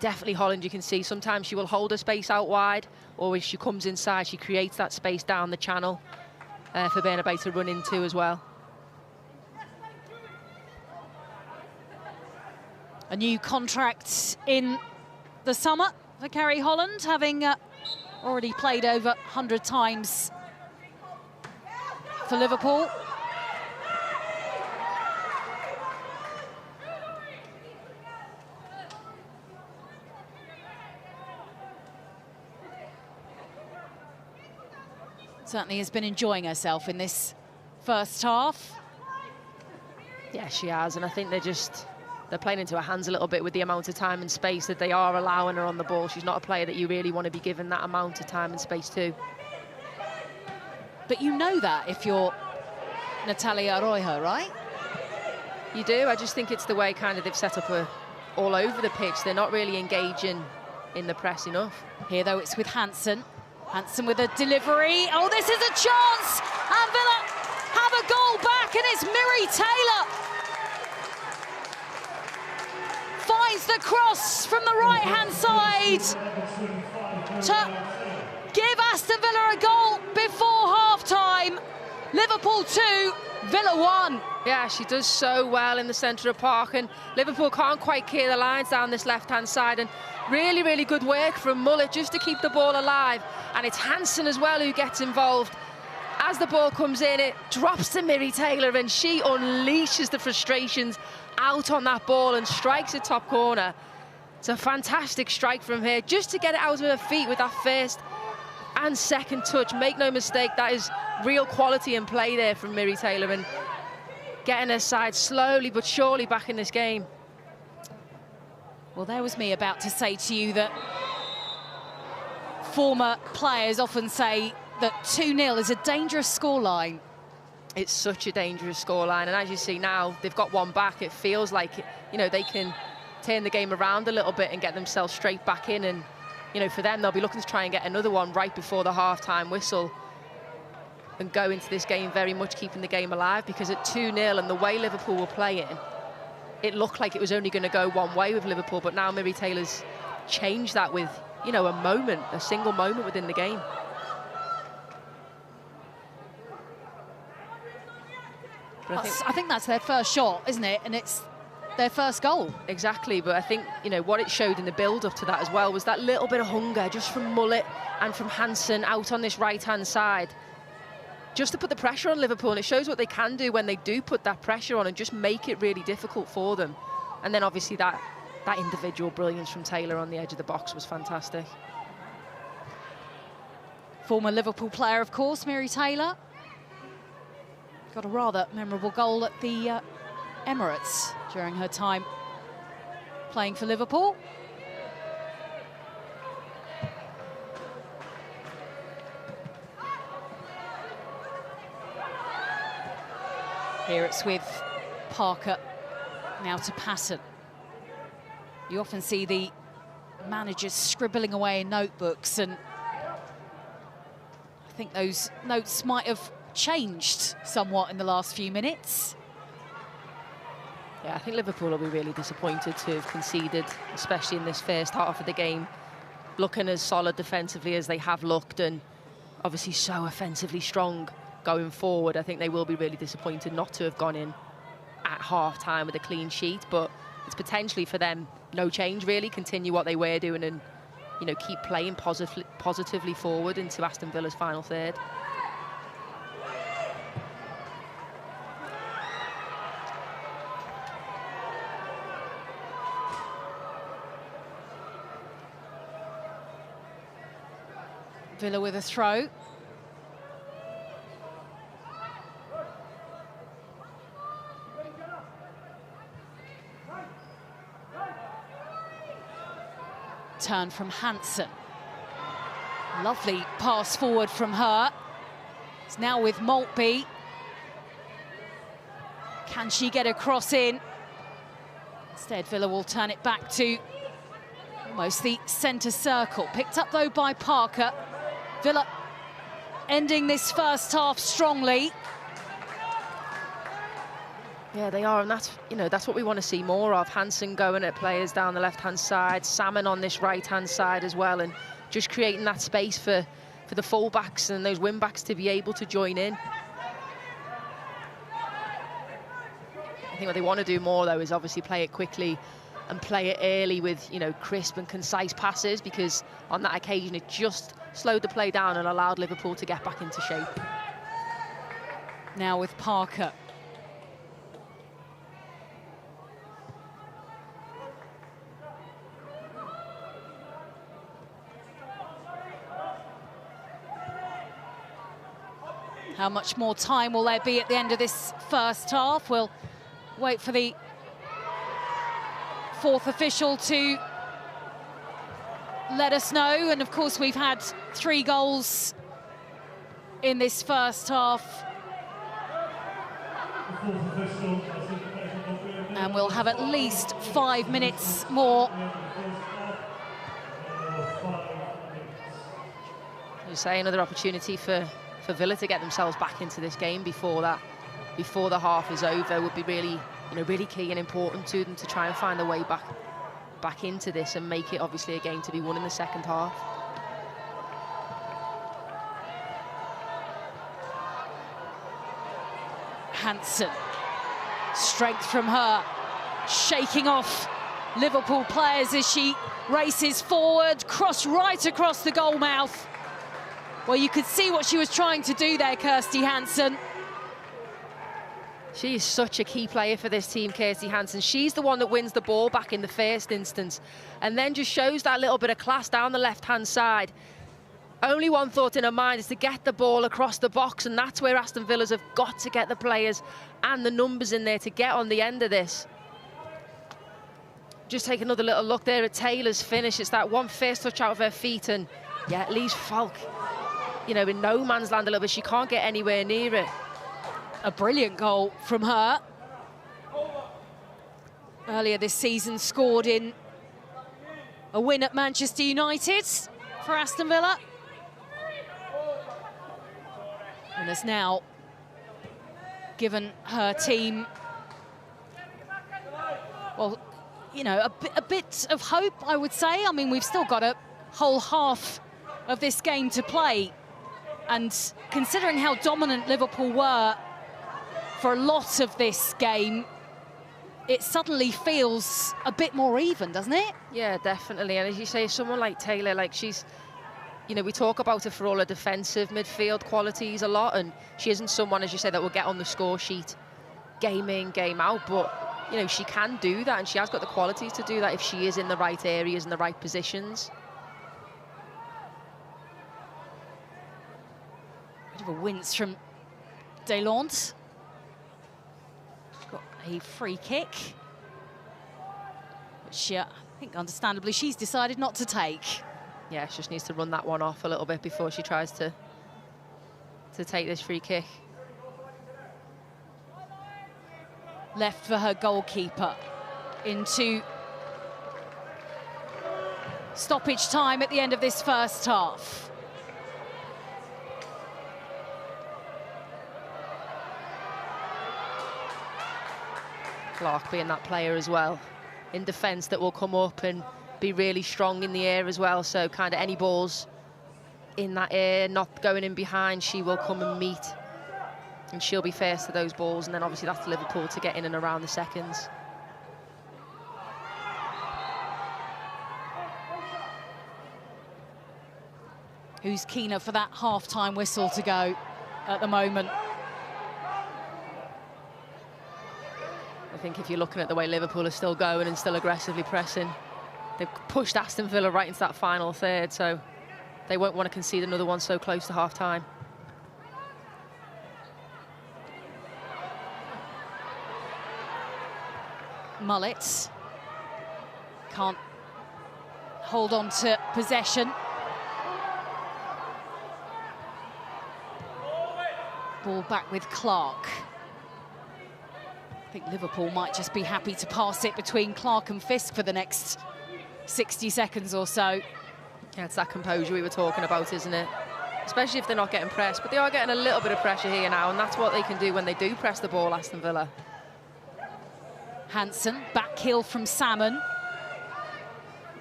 definitely Holland, you can see sometimes she will hold her space out wide, or if she comes inside, she creates that space down the channel for Bernabei to run into as well.
A new contract in the summer for Kerry Holland, having already played over 100 times for Liverpool. Certainly has been enjoying herself in this first half.
Yeah, she has, and I think they're playing into her hands a little bit with the amount of time and space that they are allowing her on the ball. She's not a player that you really want to be given that amount of time and space to.
But you know that if you're Natalia Arroyo, right?
You do. I just think it's the way kind of they've set up her all over the pitch. They're not really engaging in the press enough.
Here, though, it's with Hansen. Hansen with a delivery. Oh, this is a chance! And Villa have a goal back, and it's Miri Taylor. Finds the cross from the right-hand side to give Aston Villa a goal before half-time. Liverpool 2, Villa 1.
Yeah, she does so well in the centre of park, and Liverpool can't quite clear the lines down this left-hand side, and really, really good work from Mullet just to keep the ball alive. And it's Hansen as well who gets involved. As the ball comes in, it drops to Miri Taylor, and she unleashes the frustrations out on that ball and strikes the top corner. It's a fantastic strike from her, just to get it out of her feet with that first and second touch. Make no mistake, that is real quality in play there from Miri Taylor, and getting her side slowly but surely back in this game.
Well, there was me about to say to you that former players often say that 2-0 is a dangerous scoreline.
It's such a dangerous scoreline, and as you see now, they've got one back. It feels like, you know, they can turn the game around a little bit and get themselves straight back in, and, you know, for them, they'll be looking to try and get another one right before the half-time whistle and go into this game very much keeping the game alive, because at 2-0 and the way Liverpool were playing, it looked like it was only going to go one way with Liverpool, but now Miri Taylor's changed that with, you know, a single moment within the game.
I think that's their first shot, isn't it? And it's their first goal.
Exactly, but I think, you know, what it showed in the build-up to that as well was that little bit of hunger just from Mullet and from Hansen out on this right-hand side, just to put the pressure on Liverpool, and it shows what they can do when they do put that pressure on and just make it really difficult for them. And then obviously that individual brilliance from Taylor on the edge of the box was fantastic.
Former Liverpool player, of course, Miri Taylor. Got a rather memorable goal at the Emirates during her time playing for Liverpool. Here it's with Parker, now to Patton. You often see the managers scribbling away in notebooks, and I think those notes might have changed somewhat in the last few minutes.
Yeah, I think Liverpool will be really disappointed to have conceded, especially in this first half of the game, looking as solid defensively as they have looked, and obviously so offensively strong going forward. I think they will be really disappointed not to have gone in at half-time with a clean sheet, but it's potentially for them no change really, continue what they were doing and, you know, keep playing positively forward into Aston Villa's final third.
Villa with a throw. Turn from Hansen. Lovely pass forward from her. It's now with Maltby. Can she get a cross in? Instead, Villa will turn it back to almost the centre circle. Picked up, though, by Parker. Villa ending this first half strongly.
Yeah, they are, and that's, you know, that's what we want to see more of. Hansen going at players down the left-hand side, Salmon on this right-hand side as well, and just creating that space for the full-backs and those wing-backs to be able to join in. I think what they want to do more, though, is obviously play it quickly and play it early with, you know, crisp and concise passes, because on that occasion it just slowed the play down and allowed Liverpool to get back into shape.
Now with Parker. How much more time will there be at the end of this first half? We'll wait for the fourth official to let us know. And of course, we've had 3 goals in this first half. And we'll have at least 5 minutes more.
You say another opportunity for Villa to get themselves back into this game before the half is over would be really, you know, really key and important to them to try and find their way back into this and make it obviously a game to be won in the second half.
Hansen, strength from her, shaking off Liverpool players as she races forward, cross right across the goal mouth. Well, you could see what she was trying to do there, Kirsty Hansen.
She is such a key player for this team, Kirsty Hansen. She's the one that wins the ball back in the first instance and then just shows that little bit of class down the left-hand side. Only one thought in her mind is to get the ball across the box, and that's where Aston Villa's have got to get the players and the numbers in there to get on the end of this. Just take another little look there at Taylor's finish. It's that one first touch out of her feet, and yeah, it leaves Falk, you know, in no man's land a little bit. She can't get anywhere near it.
A brilliant goal from her. Earlier this season, scored in a win at Manchester United for Aston Villa. And has now given her team, well, you know, a bit of hope, I would say. I mean, we've still got a whole half of this game to play. And considering how dominant Liverpool were for a lot of this game, it suddenly feels a bit more even, doesn't it?
Yeah, definitely. And as you say, someone like Taylor, like she's, you know, we talk about her for all her defensive midfield qualities a lot, and she isn't someone, as you say, that will get on the score sheet game in, game out, but, you know, she can do that, and she has got the qualities to do that if she is in the right areas and the right positions.
Bit of a wince from Delonde. Got a free kick, which I think, understandably, she's decided not to take.
Yeah, she just needs to run that one off a little bit before she tries to take this free kick.
Left for her goalkeeper into stoppage time at the end of this first half.
Clark being that player as well in defence that will come up and be really strong in the air as well. So kind of any balls in that air, not going in behind, she will come and meet. And she'll be first to those balls. And then obviously that's Liverpool to get in and around the seconds.
Who's keener for that half-time whistle to go at the moment?
I think if you're looking at the way Liverpool are still going and still aggressively pressing, they've pushed Aston Villa right into that final third, so they won't want to concede another one so close to half-time.
Mullet can't hold on to possession. Ball back with Clark. I think Liverpool might just be happy to pass it between Clark and Fisk for the next 60 seconds or so.
Yeah, it's that composure we were talking about, isn't it? Especially if they're not getting pressed, but they are getting a little bit of pressure here now, and that's what they can do when they do press the ball, Aston Villa.
Hansen, back heel from Salmon.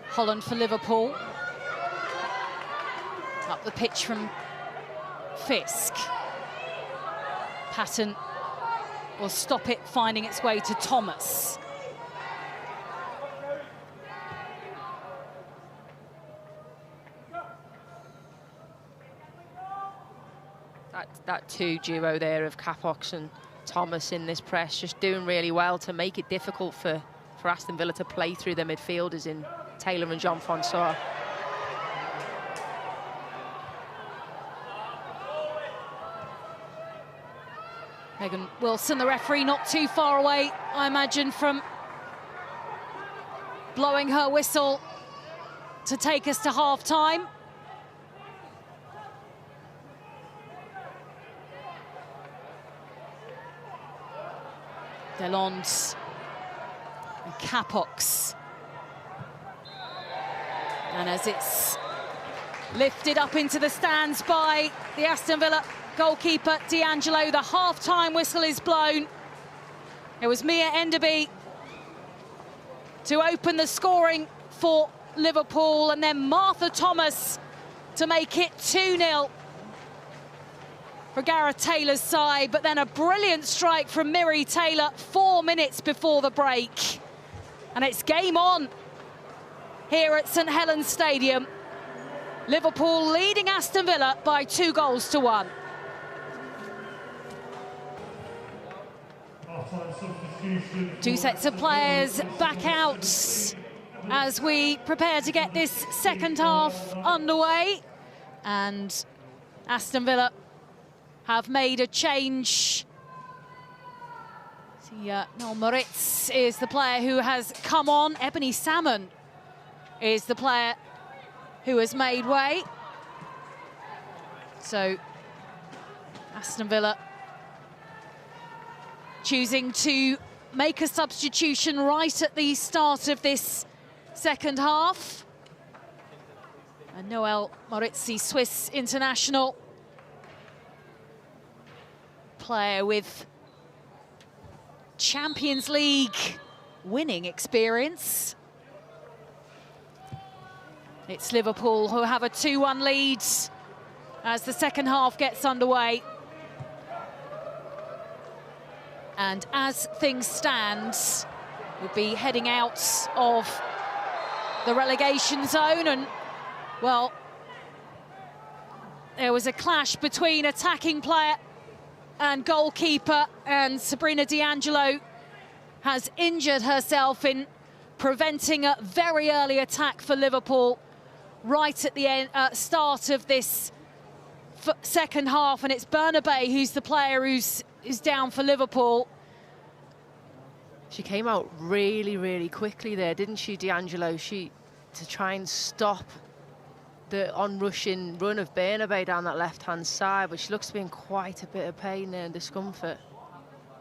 Holland for Liverpool. Up the pitch from Fisk. Patton will stop it, finding its way to Thomas.
That two duo there of Capox and Thomas in this press, just doing really well to make it difficult for Aston Villa to play through their midfielders in Taylor and Jean-Francois.
Megan Wilson, the referee, not too far away, I imagine, from blowing her whistle to take us to half-time. Delonde and Capox. And as it's lifted up into the stands by the Aston Villa goalkeeper, D'Angelo, the half-time whistle is blown. It was Mia Enderby to open the scoring for Liverpool, and then Martha Thomas to make it 2-0 for Gareth Taylor's side, but then a brilliant strike from Miri Taylor 4 minutes before the break. And it's game on here at St Helens Stadium. Liverpool leading Aston Villa by 2-1. Two sets of players back out as we prepare to get this second half underway. And Aston Villa have made a change. Noel Moritz is the player who has come on. Ebony Salmon is the player who has made way. So Aston Villa choosing to make a substitution right at the start of this second half. And Noel Moritz, Swiss international, player with Champions League winning experience. It's Liverpool who have a 2-1 lead as the second half gets underway. And as things stand, we'll be heading out of the relegation zone, and, well, there was a clash between attacking player and goalkeeper, and Sabrina D'Angelo has injured herself in preventing a very early attack for Liverpool right at the start of this second half, and it's Bernabei who's the player who's down for Liverpool.
She came out really, really quickly there, didn't she, D'Angelo? To try and stop the onrushing run of Bernabei down that left-hand side, but she looks to be in quite a bit of pain and discomfort.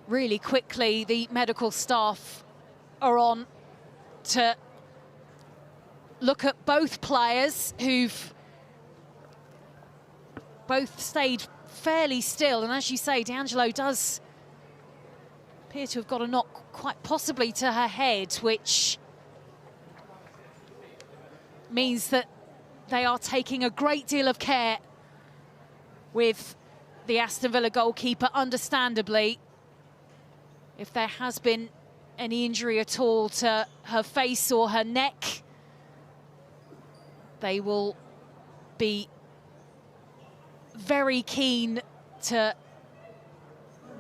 Really quickly, the medical staff are on to look at both players who've both stayed fairly still. And as you say, D'Angelo does appear to have got a knock quite possibly to her head, which means that they are taking a great deal of care with the Aston Villa goalkeeper, understandably. If there has been any injury at all to her face or her neck, they will be very keen to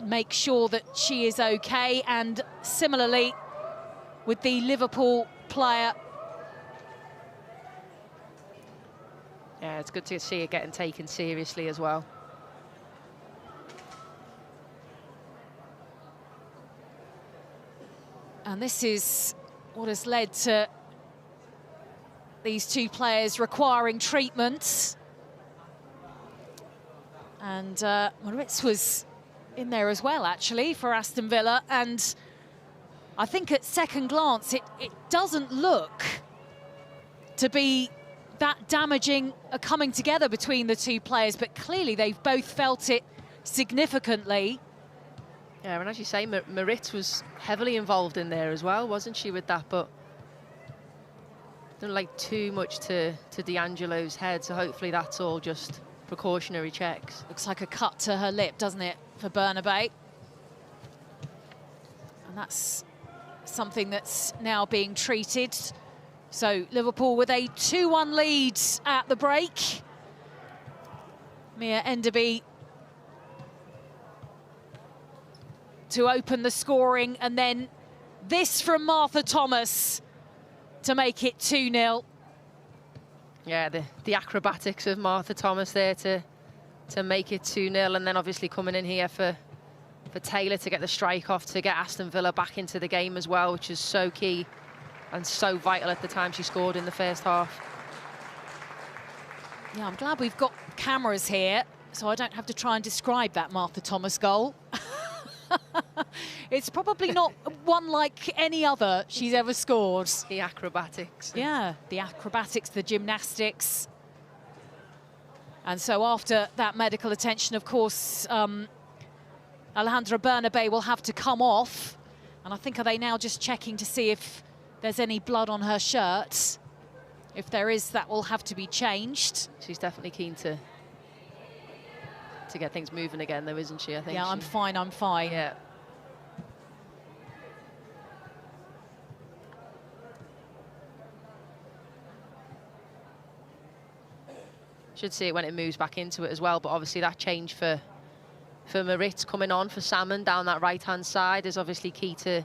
make sure that she is okay. And similarly with the Liverpool player.
Yeah, it's good to see her getting taken seriously as well.
And this is what has led to these two players requiring treatment. And Moritz was in there as well, actually, for Aston Villa. And I think at second glance, it doesn't look to be that damaging a coming together between the two players, but clearly they've both felt it significantly.
Yeah, and as you say, Moritz was heavily involved in there as well, wasn't she, with that? But didn't like too much to D'Angelo's head, so hopefully that's all just precautionary checks.
Looks like a cut to her lip, doesn't it, for Bernabei? And that's something that's now being treated. So Liverpool with a 2-1 lead at the break. Mia Enderby to open the scoring, and then this from Martha Thomas to make it 2-0.
Yeah, the acrobatics of Martha Thomas there to make it 2-0, and then obviously coming in here for Taylor to get the strike off to get Aston Villa back into the game as well, which is so key and so vital at the time she scored in the first half.
Yeah, I'm glad we've got cameras here, so I don't have to try and describe that Martha Thomas goal. It's probably not one like any other she's ever scored.
The acrobatics.
Yeah, the acrobatics, the gymnastics. And so after that medical attention, of course, Alejandra Bernabei will have to come off. And I think, are they now just checking to see if there's any blood on her shirt? If there is, that will have to be changed.
She's definitely keen to get things moving again, though, isn't she? I think.
Yeah, I'm fine, I'm fine.
Yeah. Should see it when it moves back into it as well, but obviously that change for Moritz coming on for Salmon down that right-hand side is obviously key to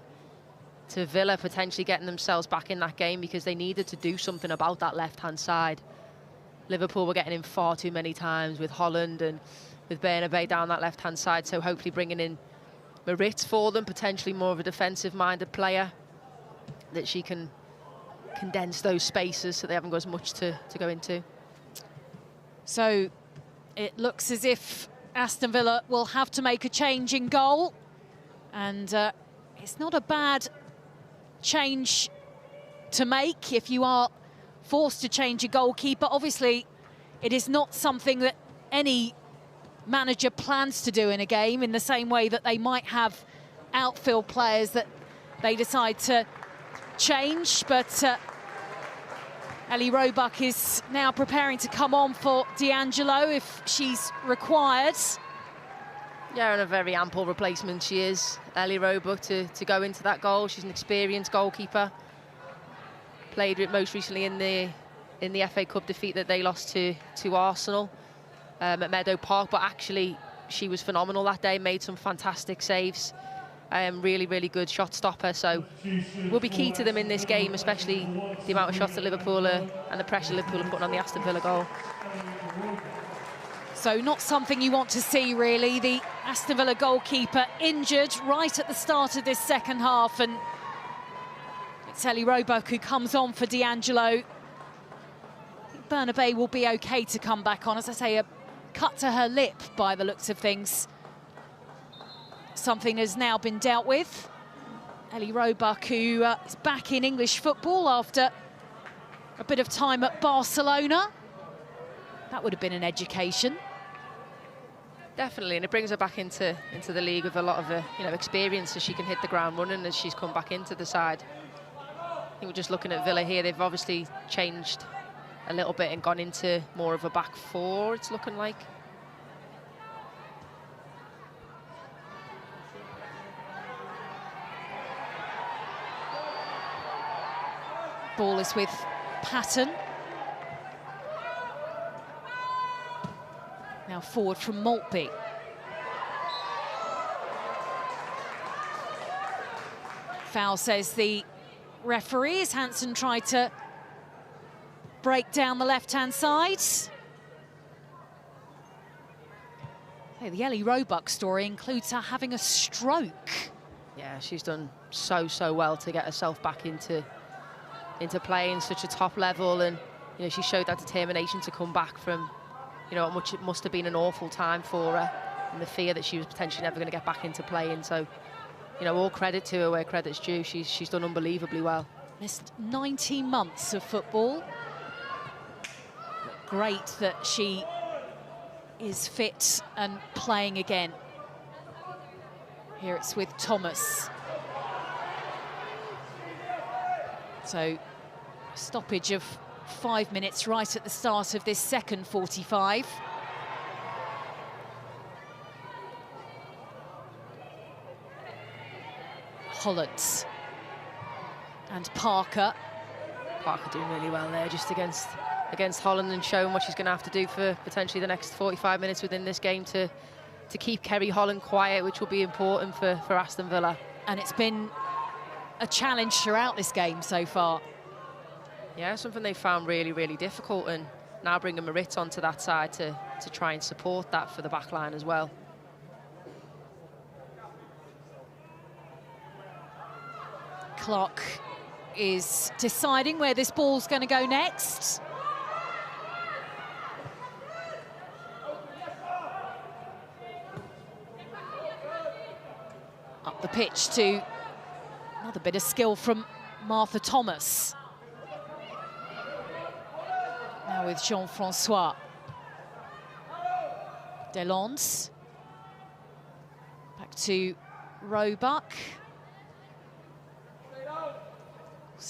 Villa potentially getting themselves back in that game, because they needed to do something about that left-hand side. Liverpool were getting in far too many times with Holland and with Bernabei down that left-hand side, so hopefully bringing in Moritz for them, potentially more of a defensive-minded player, that she can condense those spaces so they haven't got as much to go into.
So it looks as if Aston Villa will have to make a change in goal. And it's not a bad change to make if you are forced to change your goalkeeper. Obviously, it is not something that any manager plans to do in a game, in the same way that they might have outfield players that they decide to change. But Ellie Roebuck is now preparing to come on for D'Angelo if she's required.
Yeah, and a very ample replacement she is, Ellie Roebuck, to go into that goal. She's an experienced goalkeeper. Played it most recently in the FA Cup defeat that they lost to Arsenal at Meadow Park, but actually she was phenomenal that day, made some fantastic saves. Really, really good shot stopper, so will be key to them in this game, especially the amount of shots that Liverpool are, and the pressure Liverpool are putting on the Aston Villa goal.
So not something you want to see, really. The Aston Villa goalkeeper injured right at the start of this second half, and it's Ellie Roebuck who comes on for D'Angelo. I think Bernabei will be okay to come back on. As I say, a cut to her lip by the looks of things. Something has now been dealt with. Ellie Roebuck, who is back in English football after a bit of time at Barcelona. That would have been an education.
Definitely, and it brings her back into the league with a lot of experience, so she can hit the ground running as she's come back into the side. I think we're just looking at Villa here. They've obviously changed a little bit and gone into more of a back four, it's looking like.
Ball is with Patton. Now forward from Maltby. Foul, says the referee, as Hansen tried to break down the left-hand side. Hey, the Ellie Roebuck story includes her having a stroke.
Yeah, she's done so well to get herself back into playing such a top level, and she showed that determination to come back from how much it must have been an awful time for her, and the fear that she was potentially never going to get back into playing. So all credit to her where credit's due. She's done unbelievably well.
Missed 19 months of football. But great that she is fit and playing again. Here it's with Thomas. So stoppage of 5 minutes right at the start of this second 45. Holland and Parker.
Parker doing really well there, just against Holland, and showing what she's going to have to do for potentially the next 45 minutes within this game to keep Kerry Holland quiet, which will be important for Aston Villa.
And it's been a challenge throughout this game so far.
Yeah, something they found really difficult, and now bringing Marit onto that side to try and support that for the back line as well.
Clark is deciding where this ball's going to go next. Up the pitch to another bit of skill from Martha Thomas. Now with Jean-Francois. Delons. Back to Roebuck.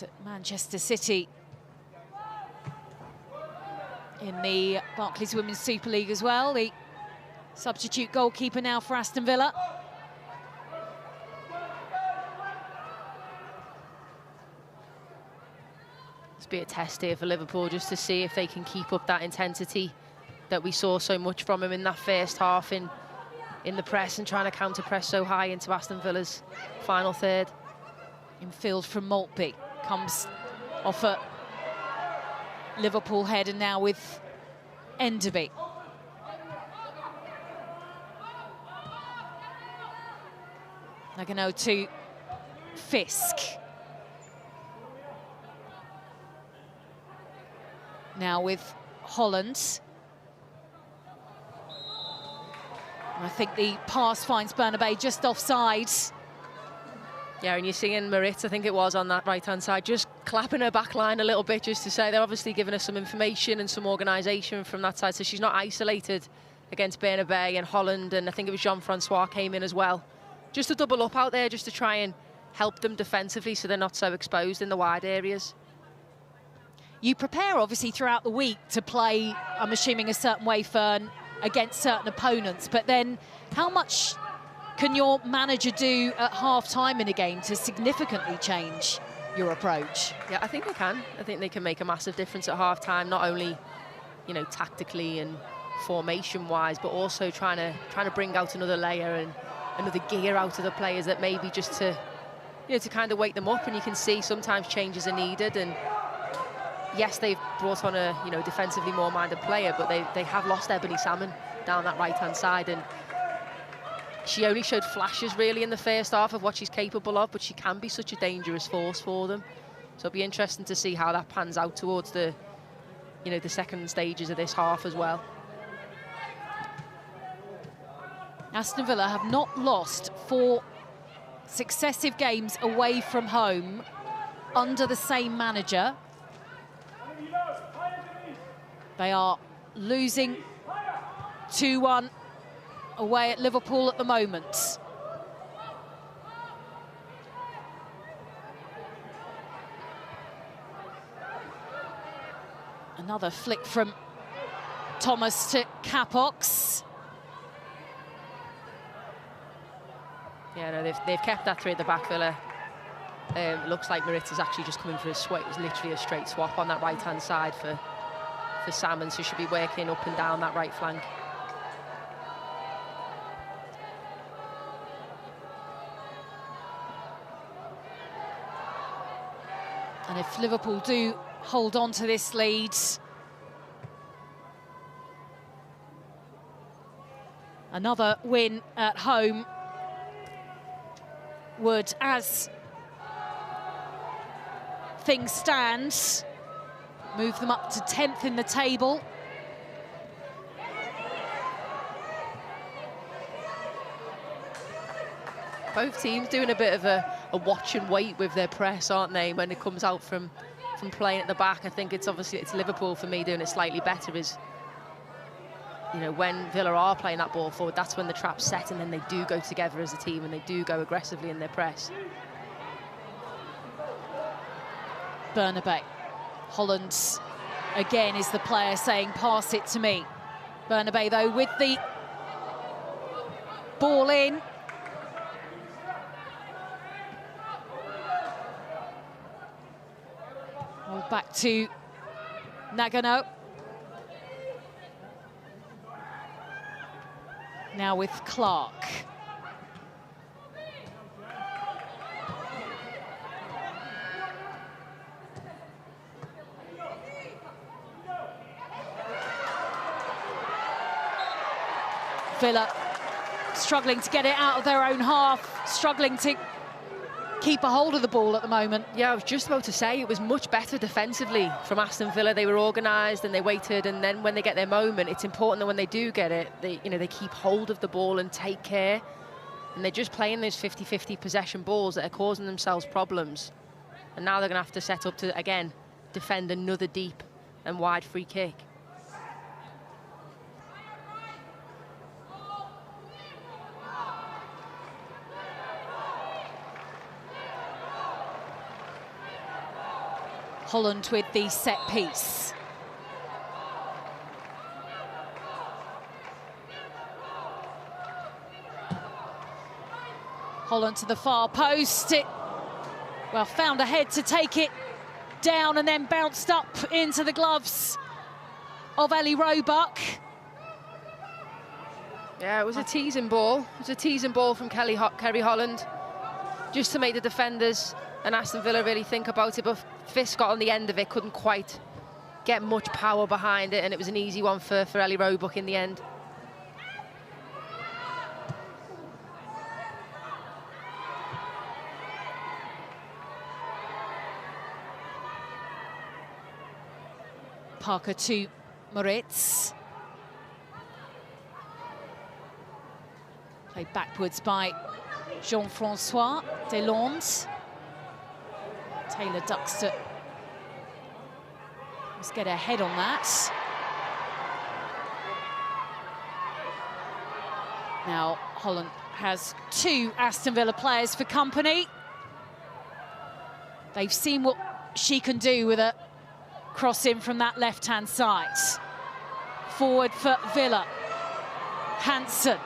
At Manchester City in the Barclays Women's Super League as well. The substitute goalkeeper now for Aston Villa.
It's be a test here for Liverpool, just to see if they can keep up that intensity that we saw so much from them in that first half in the press, and trying to counter press so high into Aston Villa's final third.
Infield from Maltby. Comes off a Liverpool head, and now with Enderby. Nagano to Fisk. Now with Holland. And I think the pass finds Bernabei just offside.
Yeah, and you're seeing Marit, I think it was, on that right-hand side, just clapping her back line a little bit, just to say they're obviously giving us some information and some organisation from that side, so she's not isolated against Bernabei and Holland, and I think it was Jean-Francois came in as well. Just to double up out there, just to try and help them defensively so they're not so exposed in the wide areas.
You prepare, obviously, throughout the week to play, I'm assuming, a certain way, Fern, against certain opponents, but then how much can your manager do at half-time in a game to significantly change your approach?
Yeah, I think they can. I think they can make a massive difference at half-time, not only, tactically and formation-wise, but also trying to bring out another layer and another gear out of the players, that maybe just to kind of wake them up. And you can see sometimes changes are needed. And yes, they've brought on a defensively more minded player, but they have lost Ebony Salmon down that right-hand side, and she only showed flashes really in the first half of what she's capable of, but she can be such a dangerous force for them. So it'll be interesting to see how that pans out towards the second stages of this half as well.
Aston Villa have not lost 4 successive games away from home under the same manager. They are losing 2-1 away at Liverpool at the moment. Another flick from Thomas to Capox.
Yeah, no, they've kept that three at the back, Villa. Looks like Maritza's actually just coming for a swap. It was literally a straight swap on that right-hand side for Salmon, so should be working up and down that right flank.
And if Liverpool do hold on to this lead, another win at home would, as things stand, move them up to 10th in the table.
Both teams doing a bit of a watch and wait with their press, aren't they, when it comes out from playing at the back. I think it's Liverpool, for me, doing it slightly better. Is, you know, when Villa are playing that ball forward, that's when the trap's set, and then they do go together as a team and they do go aggressively in their press.
Bernabei. Holland again is the player saying, pass it to me. Bernabei, though, with the ball in. Well, back to Nagano. Now with Clark. Villa struggling to get it out of their own half, struggling to keep a hold of the ball at the moment.
Yeah, I was just about to say, it was much better defensively from Aston Villa. They were organised and they waited, and then when they get their moment, it's important that when they do get it, they keep hold of the ball and take care. And they're just playing those 50-50 possession balls that are causing themselves problems. And now they're going to have to set up to, again, defend another deep and wide free kick.
Holland with the set piece. Holland to the far post. It, well, found a head to take it down and then bounced up into the gloves of Ellie Roebuck.
Yeah, it was a teasing ball. It was a teasing ball from Kerry Holland, just to make the defenders and Aston Villa really think about it, but Fisk got on the end of it, couldn't quite get much power behind it, and it was an easy one for Ellie Roebuck in the end.
Parker to Moritz. Played backwards by Jean-Francois Deslandes. Taylor Duxter. Let's get ahead on that. Now Holland has two Aston Villa players for company. They've seen what she can do with a cross in from that left-hand side. Forward for Villa. Hansen.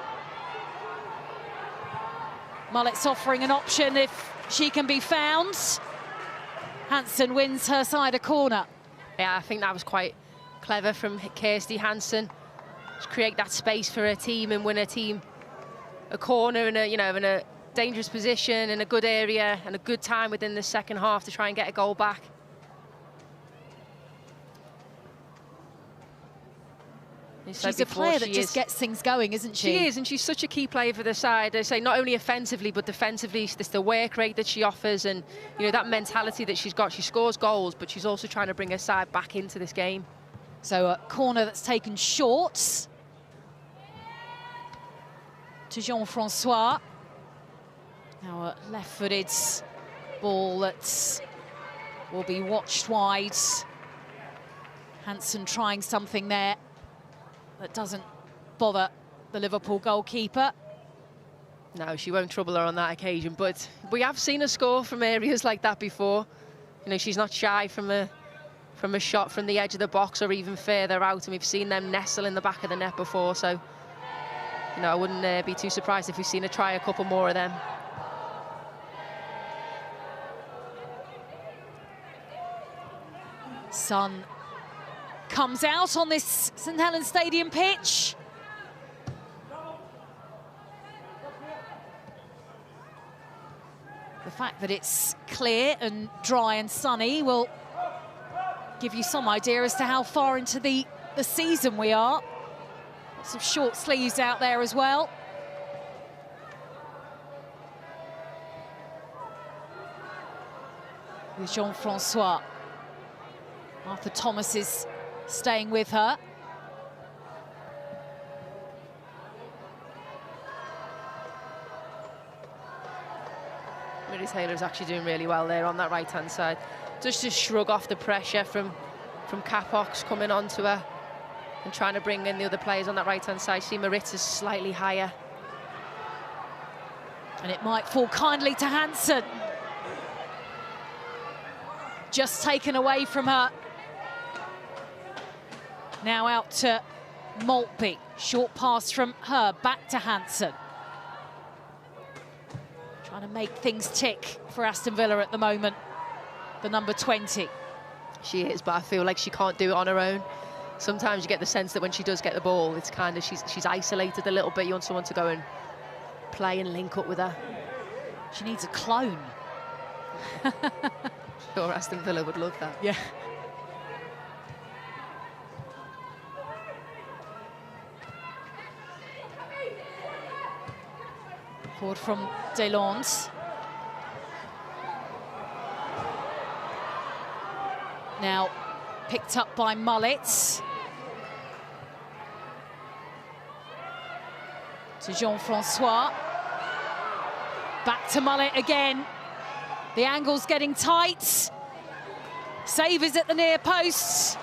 Mullet's offering an option if she can be found. Hansen wins her side a corner.
Yeah, I think that was quite clever from Kirsty Hansen. To create that space for her team and win her team a corner in a dangerous position, in a good area, and a good time within the second half to try and get a goal back.
She's a player that just gets things going, isn't she?
She is, and she's such a key player for the side. I say not only offensively, but defensively. It's the work rate that she offers, and that mentality that she's got. She scores goals, but she's also trying to bring her side back into this game.
So a corner that's taken short to Jean-Francois. Now a left-footed ball that will be watched wide. Hansen trying something there that doesn't bother the Liverpool goalkeeper.
No, she won't trouble her on that occasion, but we have seen her score from areas like that before. You know, she's not shy from a shot from the edge of the box or even further out, and we've seen them nestle in the back of the net before, so you know, I wouldn't be too surprised if we've seen her try a couple more of them.
Sun comes out on this St Helens Stadium pitch. The fact that it's clear and dry and sunny will give you some idea as to how far into the season we are. Lots of short sleeves out there as well. With Jean-Francois. Arthur Thomas is staying with her.
Mary Taylor's actually doing really well there on that right-hand side. Just to shrug off the pressure from Capox coming onto her and trying to bring in the other players on that right-hand side. See Maritza's slightly higher.
And it might fall kindly to Hansen. Just taken away from her. Now out to Maltby. Short pass from her, back to Hansen. Trying to make things tick for Aston Villa at the moment. The number 20.
She is, but I feel like she can't do it on her own. Sometimes you get the sense that when she does get the ball, it's kind of, she's isolated a little bit. You want someone to go and play and link up with her.
She needs a clone.
Sure, Aston Villa would love that.
Yeah. Forward from Delons. Now picked up by Mullet. To Jean-Francois. Back to Mullet again. The angle's getting tight. Save is at the near post.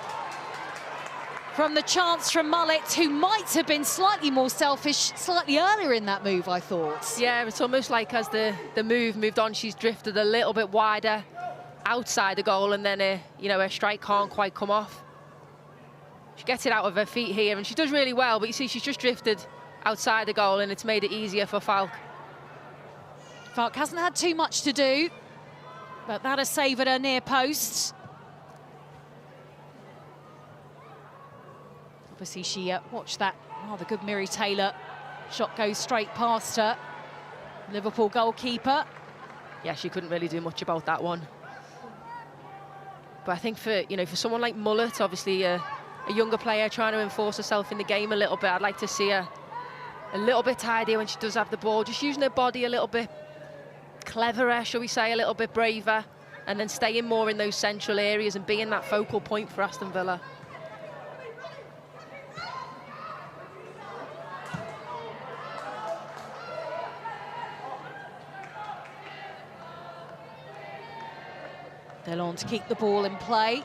From the chance from Mullet, who might have been slightly more selfish slightly earlier in that move, I thought.
Yeah, it's almost like as the move moved on, she's drifted a little bit wider outside the goal, and then you know, her strike can't quite come off. She gets it out of her feet here, and she does really well, but you see she's just drifted outside the goal, and it's made it easier for Falk.
Falk hasn't had too much to do, but that a save at her near post. Obviously, she watched that rather good Mary Taylor shot go straight past her. Liverpool goalkeeper.
Yeah, she couldn't really do much about that one. But I think for someone like Mullet, obviously a younger player trying to enforce herself in the game a little bit, I'd like to see her a little bit tidier when she does have the ball, just using her body a little bit cleverer, shall we say, a little bit braver, and then staying more in those central areas and being that focal point for Aston Villa.
Delon to keep the ball in play.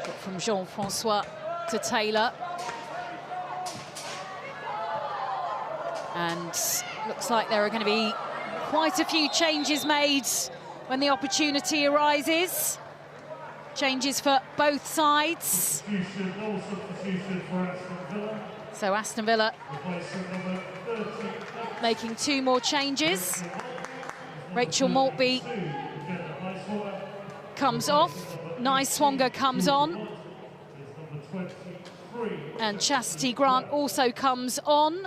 Shot from Jean-Francois to Taylor. And looks like there are going to be quite a few changes made when the opportunity arises. Changes for both sides. So Aston Villa making 2 more changes. Rachel Maltby comes off. Niswanger comes on. And Chastity Grant also comes on.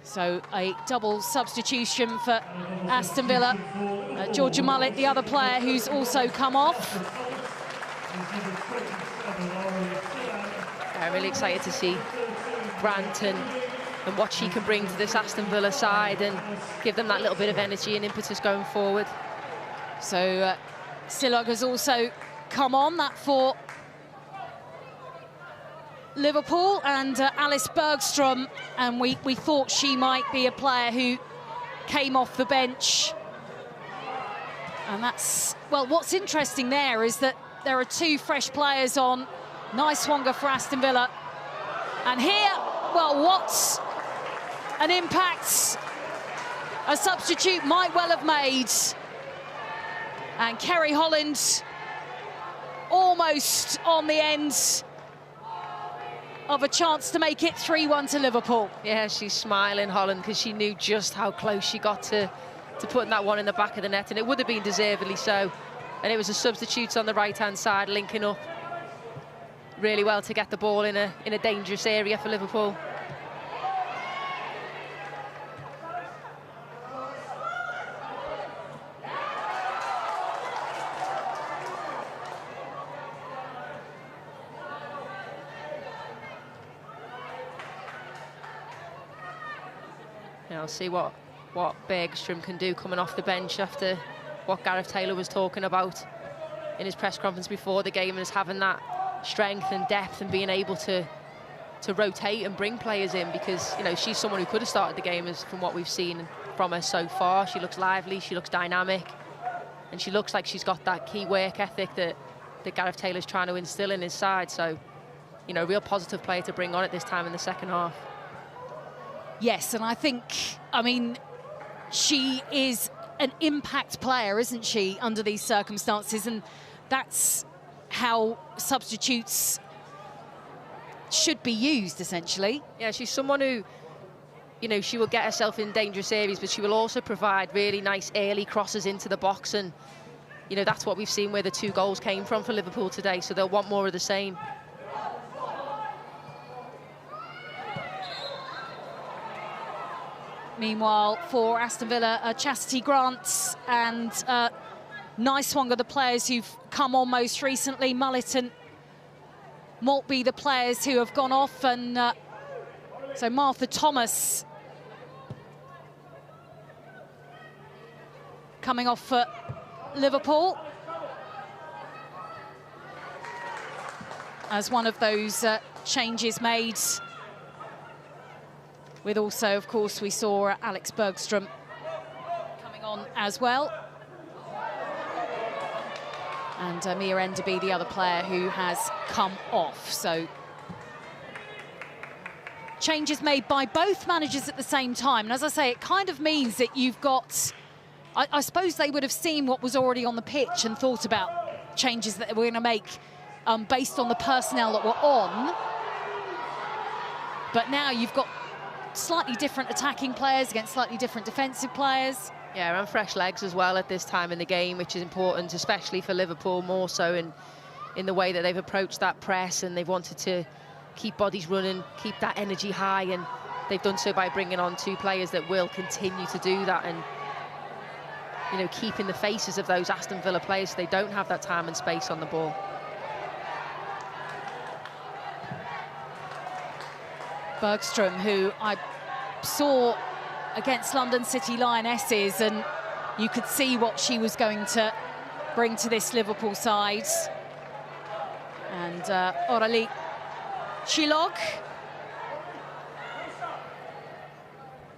So a double substitution for Aston Villa. Georgia Mullet, the other player who's also come off.
I'm really excited to see Grant and what she can bring to this Aston Villa side and give them that little bit of energy and impetus going forward.
So Silog has also come on, that for Liverpool, and Alice Bergstrom, and we thought she might be a player who came off the bench. And that's, well, what's interesting there is that there are two fresh players on. Nice Swanger for Aston Villa. And here, well, what an impact a substitute might well have made. And Kerry Holland almost on the end of a chance to make it 3-1 to Liverpool.
Yeah, she's smiling, Holland, because she knew just how close she got to putting that one in the back of the net, and it would have been deservedly so. And it was the substitutes on the right-hand side linking up really well to get the ball in a dangerous area for Liverpool. I'll see what Bergstrom can do coming off the bench after what Gareth Taylor was talking about in his press conference before the game, is having that strength and depth and being able to rotate and bring players in, because, you know, she's someone who could have started the game, as from what we've seen from her so far. She looks lively, she looks dynamic, and she looks like she's got that key work ethic that Gareth Taylor's trying to instill in his side. So, you know, real positive player to bring on at this time in the second half.
Yes, and I think, I mean, she is an impact player, isn't she, under these circumstances? And that's how substitutes should be used, essentially.
Yeah, she's someone who, you know, she will get herself in dangerous areas, but she will also provide really nice early crosses into the box. And, you know, that's what we've seen where the 2 goals came from for Liverpool today. So they'll want more of the same.
Meanwhile, for Aston Villa, Chastity Grant and Nice Swanger, the players who've come on most recently. Mullet and Maltby, the players who have gone off. And so Martha Thomas coming off for Liverpool as one of those changes made. With also, of course, we saw Alex Bergstrom coming on as well. And Mia Enderby, the other player who has come off. So changes made by both managers at the same time. And as I say, it kind of means that you've got, I suppose they would have seen what was already on the pitch and thought about changes that they were going to make based on the personnel that were on. But now you've got slightly different attacking players against slightly different defensive players.
Yeah, and fresh legs as well at this time in the game, which is important, especially for Liverpool, more so in the way that they've approached that press, and they've wanted to keep bodies running, keep that energy high, and they've done so by bringing on 2 players that will continue to do that, and, you know, keeping the faces of those Aston Villa players so they don't have that time and space on the ball.
Bergstrom, who I saw against London City Lionesses, and you could see what she was going to bring to this Liverpool side. And Aurélie Chilog,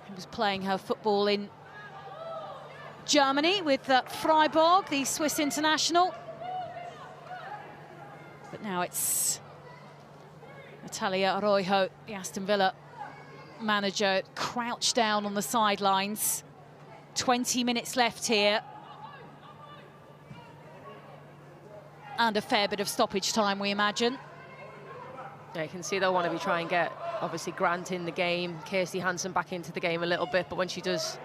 who was playing her football in Germany with Freiburg, the Swiss international. But now it's Natalia Arroyo, the Aston Villa manager, crouched down on the sidelines. 20 minutes left here. And a fair bit of stoppage time, we imagine.
Yeah, you can see they'll want to be trying to get, obviously, Grant in the game, Kirsty Hansen back into the game a little bit, but when she does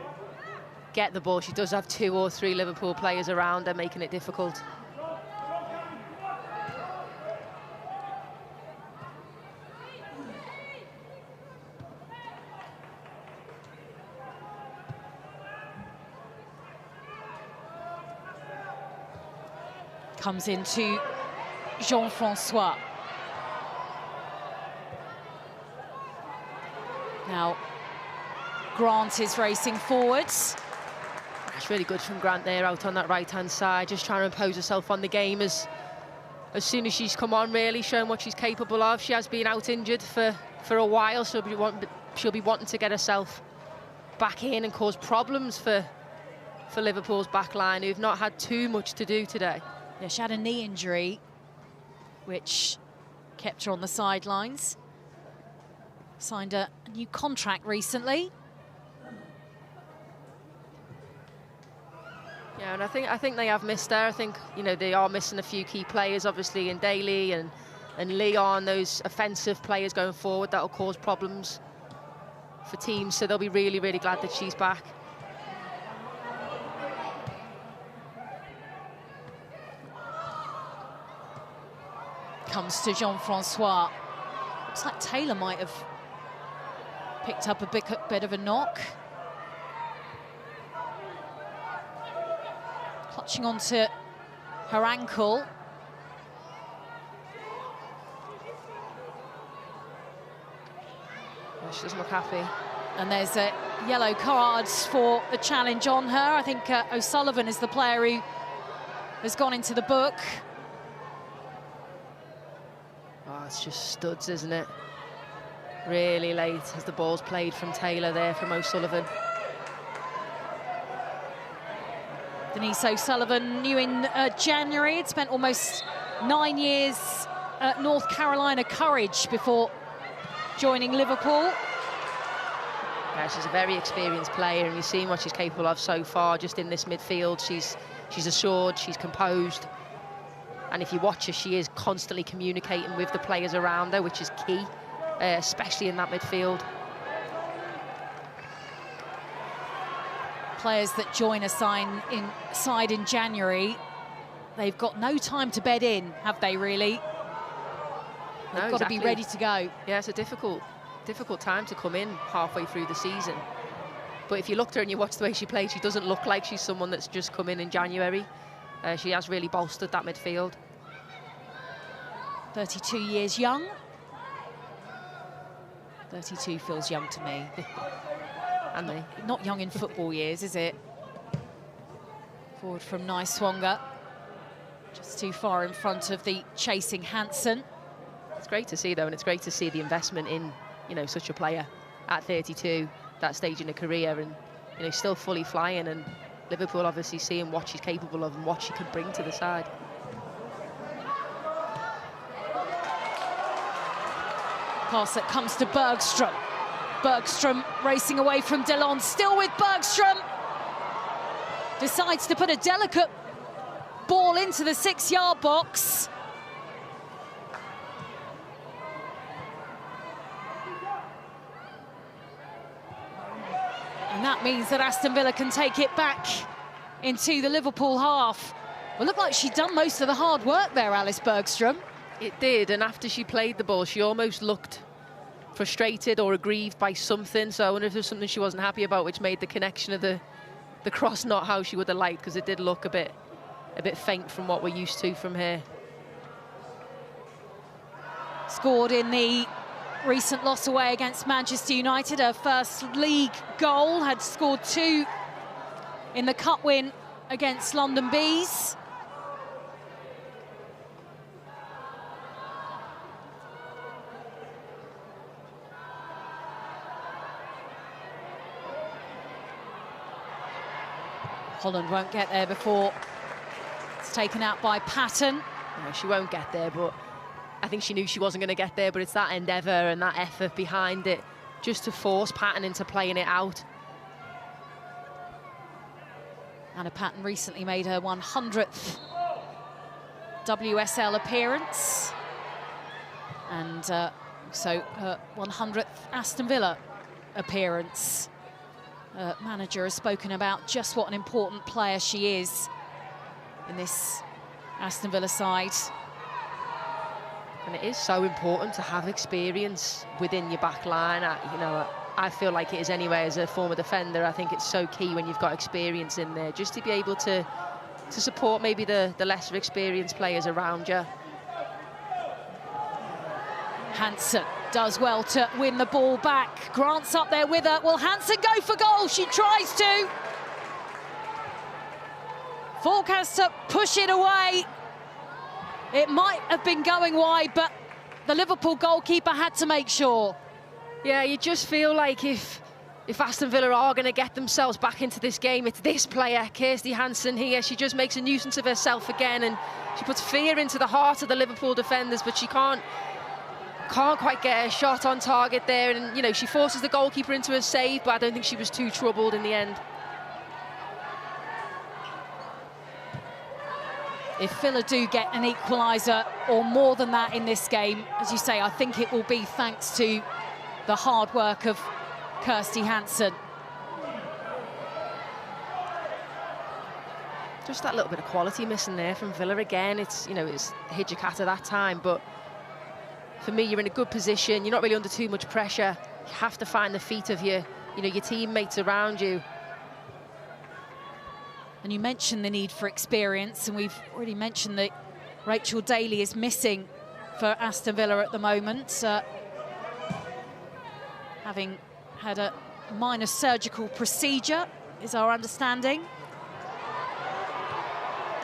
get the ball, she does have 2 or 3 Liverpool players around her, making it difficult.
Comes into Jean-Francois. Now, Grant is racing forwards.
It's really good from Grant there out on that right-hand side, just trying to impose herself on the game as as soon as she's come on, really shown what she's capable of. She has been out injured for a while, so she'll be wanting to get herself back in and cause problems for Liverpool's back line, who've not had too much to do today.
Yeah, she had a knee injury, which kept her on the sidelines. Signed a new contract recently.
Yeah, and I think they have missed her. I think, you know, they are missing a few key players, obviously, in Daly and Leon, those offensive players going forward that'll cause problems for teams. So they'll be really, really glad that she's back.
Comes to Jean-Francois. Looks like Taylor might have picked up a bit of a knock. Clutching onto her ankle.
Yeah, she doesn't look happy.
And there's a yellow card for the challenge on her. I think O'Sullivan is the player who has gone into the book.
Oh, it's just studs, isn't it? Really late as the ball's played from Taylor there, from O'Sullivan.
Denise O'Sullivan, new in January, had spent almost 9 years at North Carolina Courage before joining Liverpool.
Yeah, she's a very experienced player, and you've seen what she's capable of so far just in this midfield. She's assured, she's composed. And if you watch her, she is constantly communicating with the players around her, which is key, especially in that midfield.
Players that join a side in January, they've got no time to bed in, have they really? They've got to be ready to go.
Yeah, it's a difficult time to come in halfway through the season. But if you looked at her and you watch the way she plays, she doesn't look like she's someone that's just come in January. She has really bolstered that midfield.
32 years young. 32 feels young to me.
And they
not young in football years, is it? Forward from Nyswanger. Just too far in front of the chasing Hansen.
It's great to see, though, and it's great to see the investment in, you know, such a player at 32, that stage in her career, and, you know, still fully flying, and Liverpool obviously seeing what she's capable of and what she can bring to the side.
Pass that comes to Bergström. Bergström racing away from Delon, still with Bergström. Decides to put a delicate ball into the 6-yard box. And that means that Aston Villa can take it back into the Liverpool half. Well, looked like she'd done most of the hard work there, Alice Bergström.
It did, and after she played the ball, she almost looked frustrated or aggrieved by something. So I wonder if there's something she wasn't happy about, which made the connection of the cross not how she would have liked, because it did look a bit faint from what we're used to from her.
Scored in the recent loss away against Manchester United, her first league goal, had scored 2 in the cup win against London Bees. Holland won't get there before it's taken out by Patton.
No, she won't get there, but I think she knew she wasn't going to get there, but it's that endeavour and that effort behind it just to force Patton into playing it out.
Anna Patton recently made her 100th WSL appearance, and so her 100th Aston Villa appearance. Manager has spoken about just what an important player she is in this Aston Villa side.
And it is so important to have experience within your back line. I feel like it is anyway as a former defender. I think it's so key when you've got experience in there, just to be able to support maybe the lesser experienced players around you.
Hansen does well to win the ball back. Grant's up there with her. Will Hansen go for goal? She tries to. Falk has to push it away. It might have been going wide, but the Liverpool goalkeeper had to make sure.
Yeah, you just feel like if Aston Villa are going to get themselves back into this game, it's this player, Kirsty Hansen here. She just makes a nuisance of herself again, and she puts fear into the heart of the Liverpool defenders, but she can't quite get a shot on target there. And, you know, she forces the goalkeeper into a save, but I don't think she was too troubled in the end.
If Villa do get an equaliser or more than that in this game, as you say, I think it will be thanks to the hard work of Kirsty Hansen.
Just that little bit of quality missing there from Villa again. It's, you know, it's Hijikata that time, but for me, you're in a good position. You're not really under too much pressure. You have to find the feet of your teammates around you.
And you mentioned the need for experience, and we've already mentioned that Rachel Daly is missing for Aston Villa at the moment, having had a minor surgical procedure, is our understanding.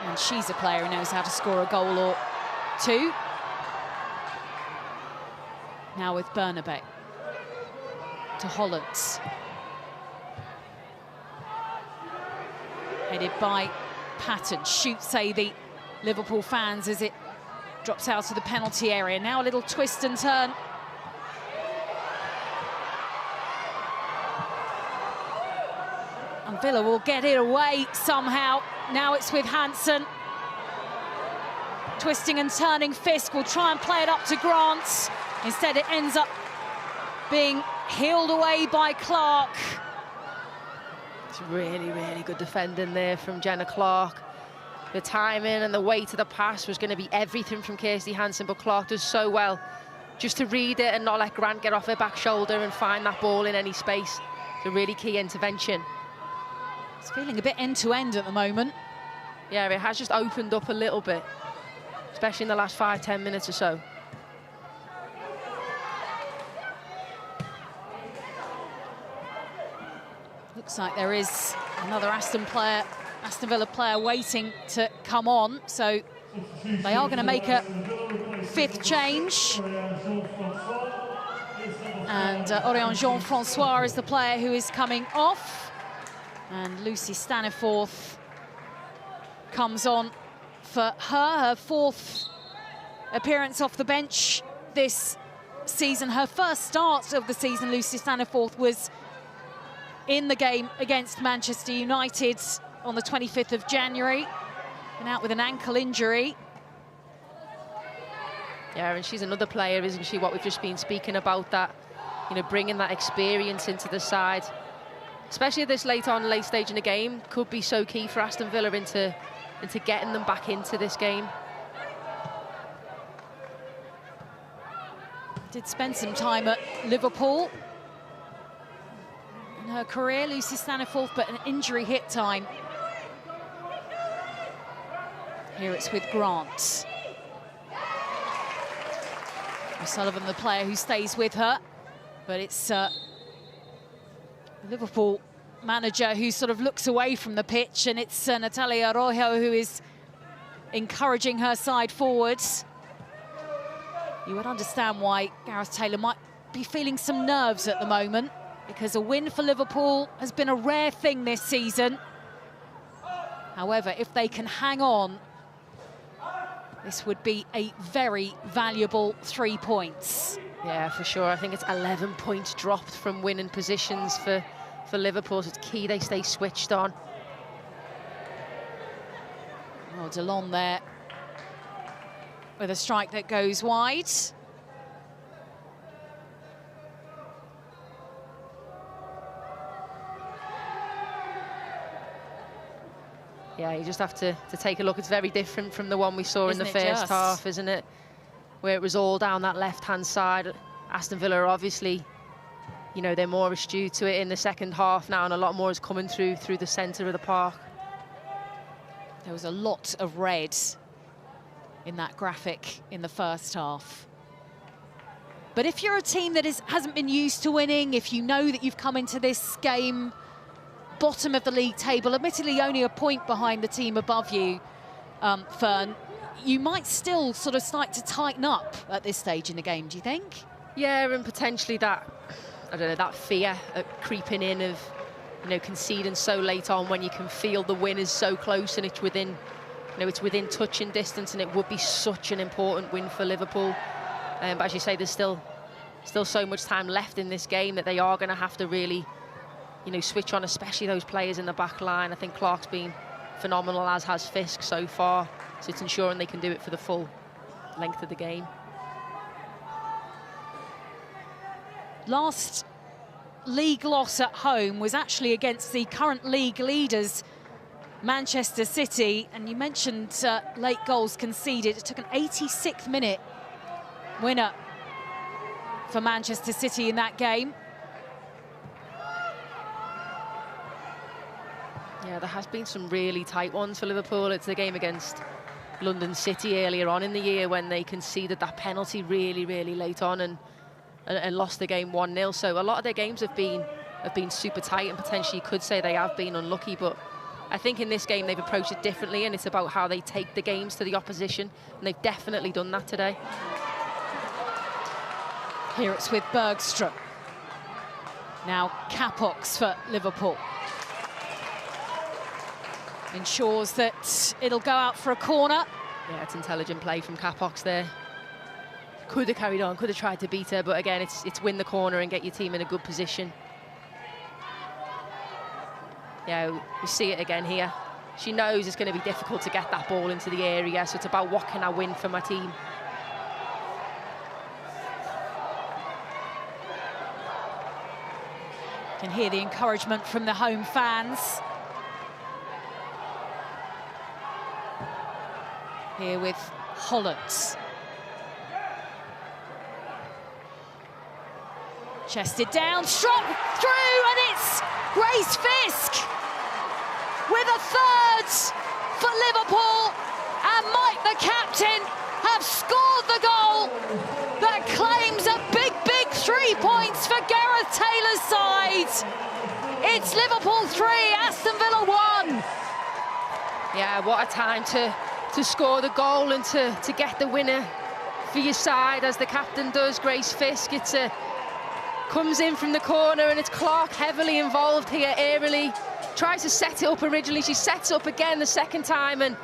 And she's a player who knows how to score a goal or two. Now with Bernabé to Hollands. Headed by Patton. Shoots, say the Liverpool fans, as it drops out of the penalty area. Now a little twist and turn. And Villa will get it away somehow. Now it's with Hansen. Twisting and turning, Fisk will try and play it up to Grant. Instead, it ends up being heeled away by Clark.
It's really, really good defending there from Jenna Clark. The timing and the weight of the pass was going to be everything from Kirsty Hansen, but Clark does so well just to read it and not let Grant get off her back shoulder and find that ball in any space. It's a really key intervention.
It's feeling a bit end-to-end at the moment.
Yeah, it has just opened up a little bit, especially in the last 5-10 minutes or so.
Looks like there is another Aston Villa player waiting to come on, so they are going to make a fifth change. And Orion Jean-Francois is the player who is coming off. And Lucy Staniforth comes on for her fourth appearance off the bench this season. Her first start of the season, Lucy Staniforth, was in the game against Manchester United on the 25th of January. And out with an ankle injury.
Yeah, and she's another player, isn't she, what we've just been speaking about, that, you know, bringing that experience into the side, especially at this late stage in the game, could be so key for Aston Villa into getting them back into this game.
Did spend some time at Liverpool in her career, Lucy Staniforth, but an injury hit time. Here it's with Grant. O'Sullivan, the player who stays with her, but it's the Liverpool manager who sort of looks away from the pitch, and it's Natalia Arroyo who is encouraging her side forwards. You would understand why Gareth Taylor might be feeling some nerves at the moment, because a win for Liverpool has been a rare thing this season. However, if they can hang on, this would be a very valuable 3 points.
Yeah, for sure. I think it's 11 points dropped from winning positions for Liverpool, so it's key they stay switched on.
Well, Delon there with a strike that goes wide.
Yeah, you just have to take a look. It's very different from the one we saw in the first half, isn't it? Where it was all down that left-hand side. Aston Villa are obviously, you know, they're more astute to it in the second half now, and a lot more is coming through the centre of the park.
There was a lot of red in that graphic in the first half. But if you're a team that hasn't been used to winning, if you know that you've come into this game bottom of the league table, admittedly only a point behind the team above you, Fern, you might still sort of start to tighten up at this stage in the game, do you think?
Yeah, and potentially that, I don't know, that fear creeping in of, you know, conceding so late on when you can feel the win is so close and it's within, you know, it's within touching distance, and it would be such an important win for Liverpool. But as you say, there's still so much time left in this game that they are going to have to really, you know, switch on, especially those players in the back line. I think Clark's been phenomenal, as has Fisk so far, so it's ensuring they can do it for the full length of the game.
Last league loss at home was actually against the current league leaders, Manchester City, and you mentioned late goals conceded. It took an 86th minute winner for Manchester City in that game.
Yeah, there has been some really tight ones for Liverpool. It's the game against London City earlier on in the year when they conceded that penalty really, really late on and lost the game 1-0. So a lot of their games have been super tight, and potentially you could say they have been unlucky. But I think in this game they've approached it differently, and it's about how they take the games to the opposition, and they've definitely done that today.
Here it's with Bergstrom. Now Capox for Liverpool. Ensures that it'll go out for a corner.
Yeah, it's intelligent play from Capox there. Could have carried on, could have tried to beat her, but again, it's win the corner and get your team in a good position. Yeah, we see it again here. She knows it's going to be difficult to get that ball into the area, so it's about what can I win for my team.
Can hear the encouragement from the home fans. Here with Holland. Chested down, struck through, and it's Grace Fisk with a third for Liverpool, and Mike, the captain, have scored the goal that claims a big 3 points for Gareth Taylor's side. It's Liverpool 3, Aston Villa 1.
Yeah, what a time to score the goal and to get the winner for your side, as the captain does, Grace Fisk. Comes in from the corner, and it's Clark heavily involved here. Airily tries to set it up originally. She sets up again the second time, and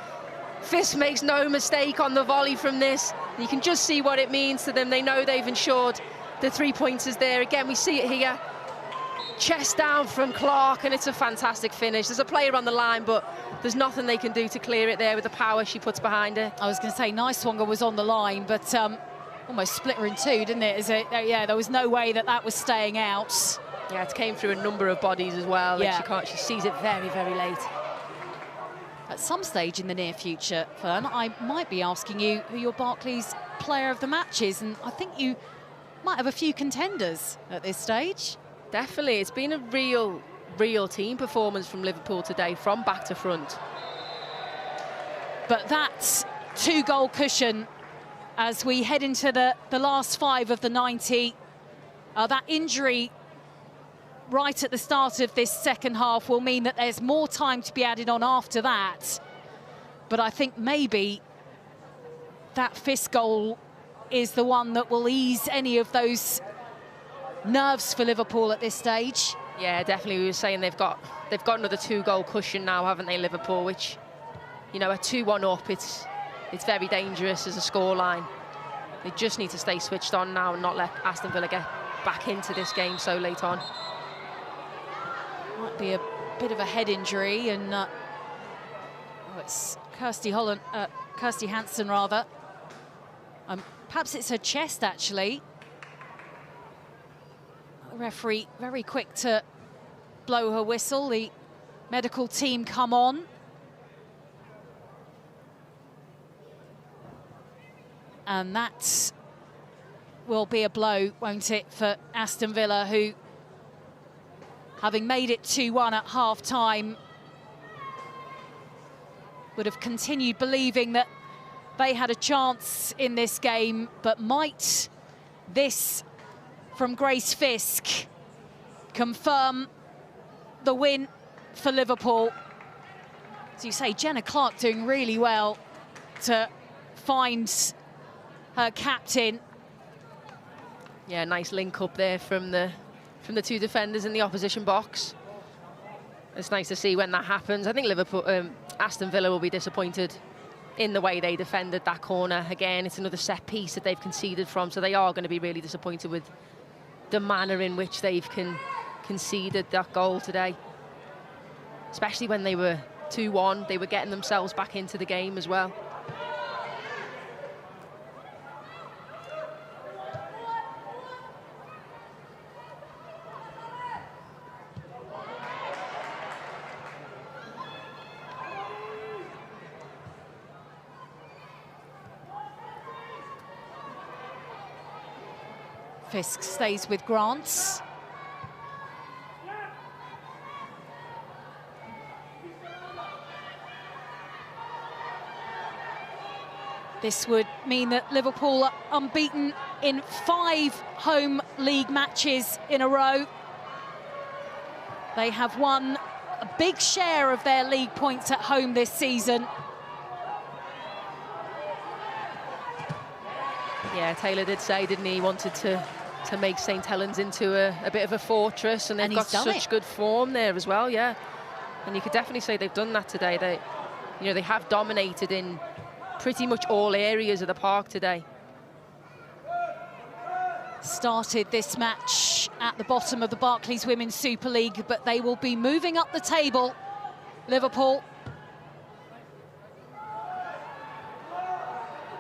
Fisk makes no mistake on the volley from this. You can just see what it means to them. They know they've ensured the 3 pointers there. Again, we see it here. Chest down from Clark, and it's a fantastic finish. There's a player on the line, but there's nothing they can do to clear it there with the power she puts behind her.
I was going to say, Niswanger was on the line, but almost split her in two, didn't it? Yeah, there was no way that was staying out.
Yeah, it came through a number of bodies as well.
Yeah.
She sees it very, very late.
At some stage in the near future, Fern, I might be asking you who your Barclays player of the match is, and I think you might have a few contenders at this stage.
Definitely, it's been a real team performance from Liverpool today, from back to front.
But that 2-goal cushion as we head into the last 5 of the 90, that injury right at the start of this second half will mean that there's more time to be added on after that. But I think maybe that Fisk goal is the one that will ease any of those nerves for Liverpool at this stage.
Yeah, definitely. We were saying they've got another 2-goal cushion now, haven't they, Liverpool? Which, you know, a 2-1 up, it's very dangerous as a scoreline. They just need to stay switched on now and not let Aston Villa get back into this game so late on.
Might be a bit of a head injury, and it's Kirsty Hansen rather. Perhaps it's her chest, actually. The referee very quick to blow her whistle. The medical team come on. And that will be a blow, won't it, for Aston Villa, who, having made it 2-1 at half-time, would have continued believing that they had a chance in this game. But might this from Grace Fisk confirm the win for Liverpool? As you say, Jenna Clark doing really well to find her captain.
Yeah, nice link up there from the two defenders in the opposition box. It's nice to see when that happens. I think Aston Villa will be disappointed in the way they defended that corner. Again, it's another set piece that they've conceded from, so they are going to be really disappointed with the manner in which they've conceded that goal today. Especially when they were 2-1, they were getting themselves back into the game as well.
Fisk stays with Grant. This would mean that Liverpool are unbeaten in 5 home league matches in a row. They have won a big share of their league points at home this season.
Yeah, Taylor did say, didn't he, wanted to make St Helens into a bit of a fortress, and they've got such good form there as well, yeah. And you could definitely say they've done that today. They have dominated in pretty much all areas of the park today.
Started this match at the bottom of the Barclays Women's Super League, but they will be moving up the table, Liverpool.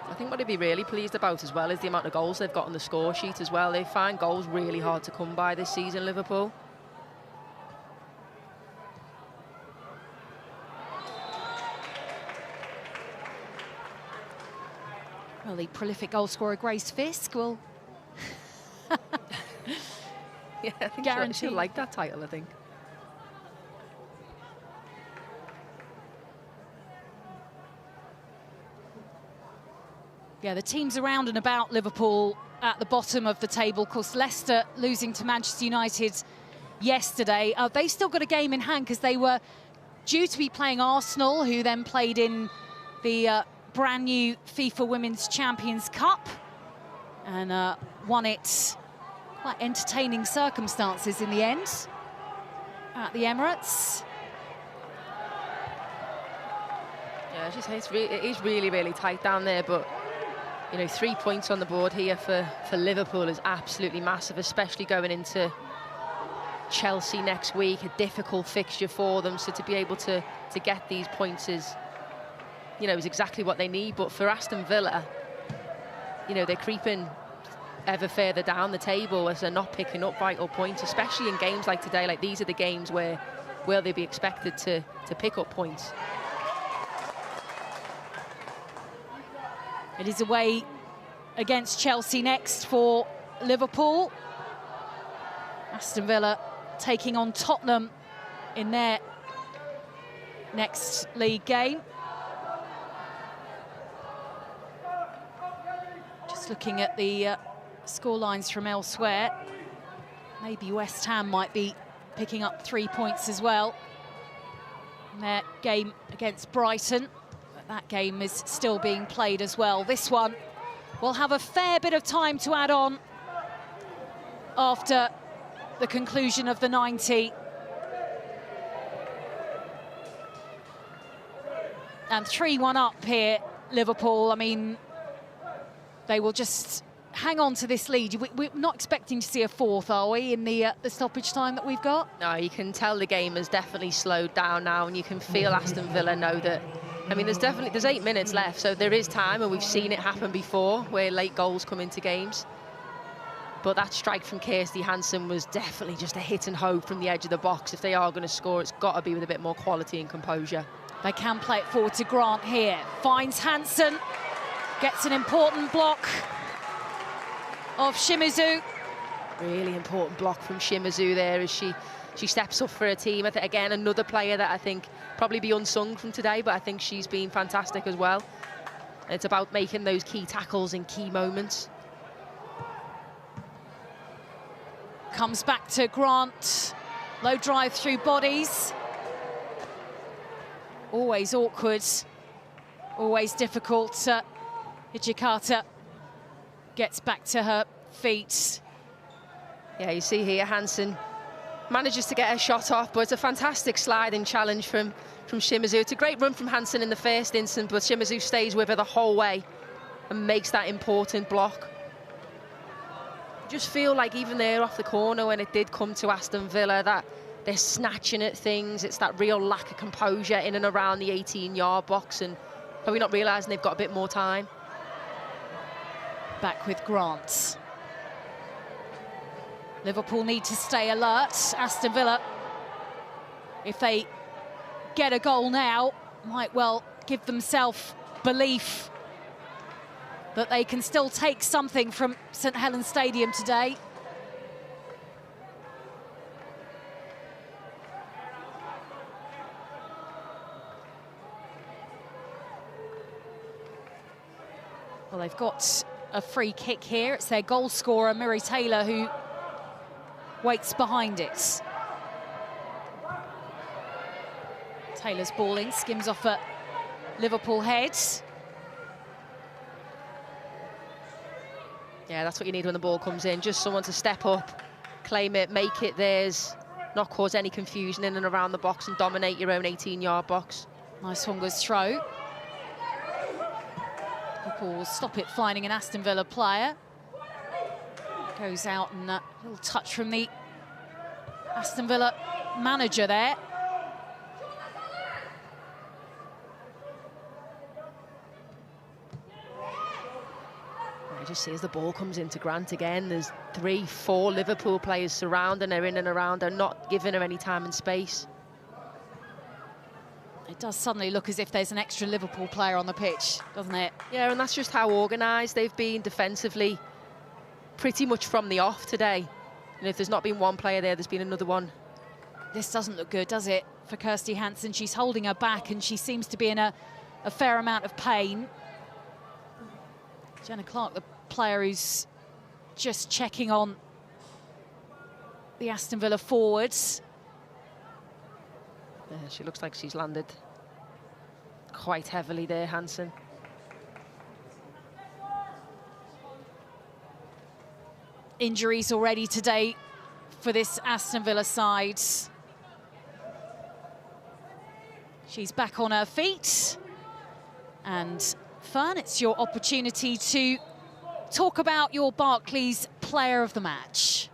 I think what they'd be really pleased about as well is the amount of goals they've got on the score sheet as well. They find goals really hard to come by this season, Liverpool.
Well, the prolific goal scorer Grace Fisk will
yeah, I think
guarantee.
she'll like that title, I think.
Yeah, the teams around and about Liverpool at the bottom of the table. Of course, Leicester losing to Manchester United yesterday. They've still got a game in hand because they were due to be playing Arsenal, who then played in the brand new FIFA Women's Champions Cup and won it quite entertaining circumstances in the end at the Emirates.
Yeah, as you say, it is really, really tight down there, but 3 points on the board here for Liverpool is absolutely massive, especially going into Chelsea next week, a difficult fixture for them. So to be able to get these points is exactly what they need. But for Aston Villa, they're creeping ever further down the table as they're not picking up vital points, especially in games like today. Like, these are the games where will they be expected to pick up points.
It is away against Chelsea next for Liverpool. Aston Villa taking on Tottenham in their next league game. Just looking at the scorelines from elsewhere. Maybe West Ham might be picking up 3 points as well in their game against Brighton. That game is still being played as well. This one will have a fair bit of time to add on after the conclusion of the 90. And 3-1 up here, Liverpool. I mean, they will just hang on to this lead. We're not expecting to see a fourth, are we, in the stoppage time that we've got?
No, you can tell the game has definitely slowed down now, and you can feel Aston Villa know that. I mean, there's 8 minutes left, so there is time, and we've seen it happen before where late goals come into games. But that strike from Kirsty Hansen was definitely just a hit and hope from the edge of the box. If they are going to score, it's got to be with a bit more quality and composure.
They can play it forward to Grant here. Finds Hansen, gets an important block of Shimizu.
Really important block from Shimizu there as she steps up for her team. Again, another player that I think probably be unsung from today, but I think she's been fantastic as well. It's about making those key tackles in key moments.
Comes back to Grant. Low drive through bodies. Always awkward. Always difficult Hijikata gets back to her feet.
Yeah, you see here Hansen manages to get a shot off, but it's a fantastic sliding challenge from Shimizu. It's a great run from Hansen in the first instance, but Shimizu stays with her the whole way and makes that important block. Just feel like even there off the corner, when it did come to Aston Villa, that they're snatching at things. It's that real lack of composure in and around the 18-yard box, and probably not realising they've got a bit more time.
Back with Grant. Liverpool need to stay alert. Aston Villa, if they get a goal now, might well give themselves belief that they can still take something from St Helens Stadium today. Well, they've got a free kick here. It's their goal scorer, Murray Taylor, who waits behind it. Taylor's ball in, skims off a Liverpool head.
Yeah, that's what you need when the ball comes in. Just someone to step up, claim it, make it theirs, not cause any confusion in and around the box and dominate your own 18-yard box.
Nice Hunger's throw. Liverpool will stop it finding an Aston Villa player. Goes out, and a little touch from the Aston Villa manager there.
I just see as the ball comes into Grant again, there's 3, 4 Liverpool players surrounding her, in and around her, not giving her any time and space.
It does suddenly look as if there's an extra Liverpool player on the pitch, doesn't it?
Yeah, and that's just how organised they've been defensively, pretty much from the off today. And if there's not been one player there, there's been another one.
This doesn't look good, does it, for Kirsty Hansen? She's holding her back, and she seems to be in a fair amount of pain. Jenna Clark, the player who's just checking on the Aston Villa forwards.
Yeah, she looks like she's landed quite heavily there, Hansen.
Injuries already today for this Aston Villa side. She's back on her feet. And Fern, it's your opportunity to talk about your Barclays player of the match.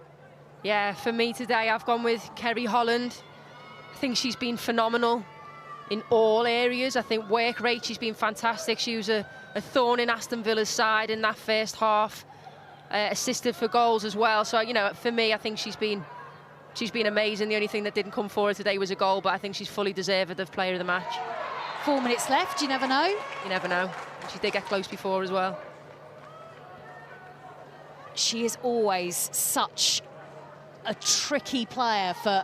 Yeah, for me today, I've gone with Kerry Holland. I think she's been phenomenal in all areas. I think work rate, she's been fantastic. She was a thorn in Aston Villa's side in that first half. Assisted for goals as well. So, you know, for me, I think she's been amazing. The only thing that didn't come for her today was a goal, but I think she's fully deserved of player of the match.
4 minutes left, you never know.
You never know. She did get close before as well.
She is always such a tricky player for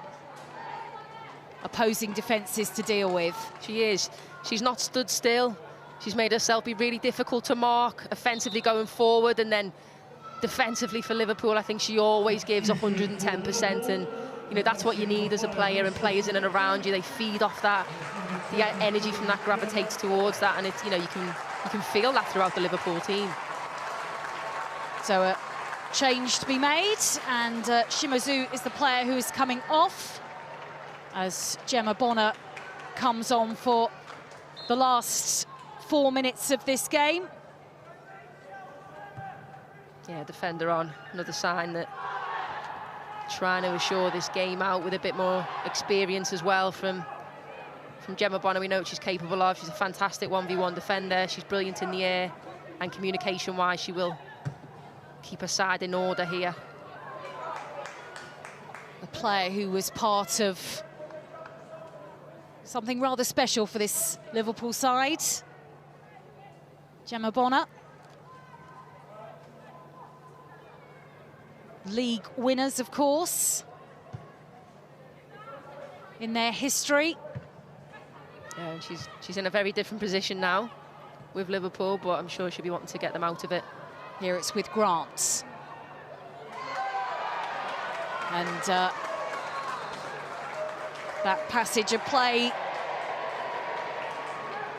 opposing defences to deal with.
She is. She's not stood still. She's made herself be really difficult to mark, offensively going forward, and then defensively for Liverpool, I think she always gives 110%, and you know that's what you need as a player, and players in and around you, they feed off that. The energy from that gravitates towards that, and it's, you know, you can feel that throughout the Liverpool team.
So a change to be made, and Shimizu is the player who is coming off as Gemma Bonner comes on for the last 4 minutes of this game.
Yeah, defender on, another sign that trying to assure this game out with a bit more experience as well from Gemma Bonner. We know what she's capable of. She's a fantastic 1v1 defender. She's brilliant in the air, and communication-wise, she will keep her side in order here.
A player who was part of something rather special for this Liverpool side. Gemma Bonner. League winners, of course, in their history.
Yeah, and she's in a very different position now with Liverpool, but I'm sure she'll be wanting to get them out of it.
Here it's with Grant. And that passage of play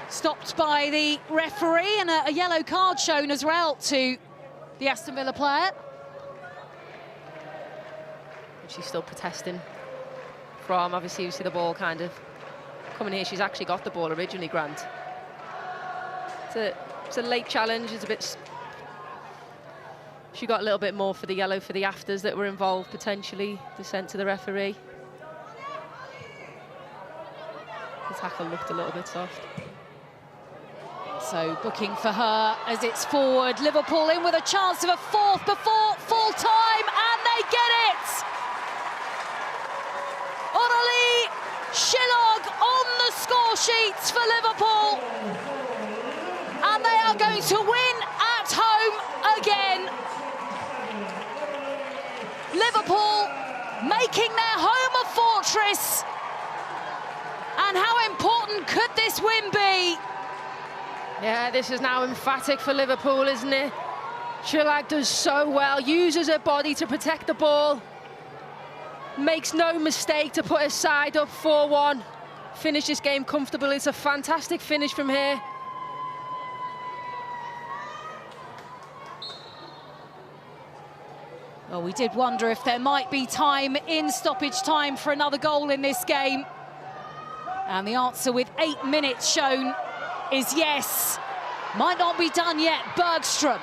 Stopped by the referee, and a yellow card shown as well to the Aston Villa player.
She's still protesting from, obviously you see the ball kind of coming here. She's actually got the ball originally, Grant. It's a late challenge. It's a bit... She got a little bit more for the yellow for the afters that were involved, potentially, the sent to the referee. The tackle looked a little bit soft.
So booking for her as it's forward. Liverpool in with a chance of a fourth before full time, and they get it! Aurélie Shillog on the score sheets for Liverpool. And they are going to win at home again. Liverpool making their home a fortress. And how important could this win be?
Yeah, this is now emphatic for Liverpool, isn't it? Shillog does so well, uses her body to protect the ball. Makes no mistake to put her side up 4-1. Finish this game comfortable. It's a fantastic finish from here.
Well, we did wonder if there might be time in stoppage time for another goal in this game. And the answer with 8 minutes shown is yes. Might not be done yet. Bergstrom.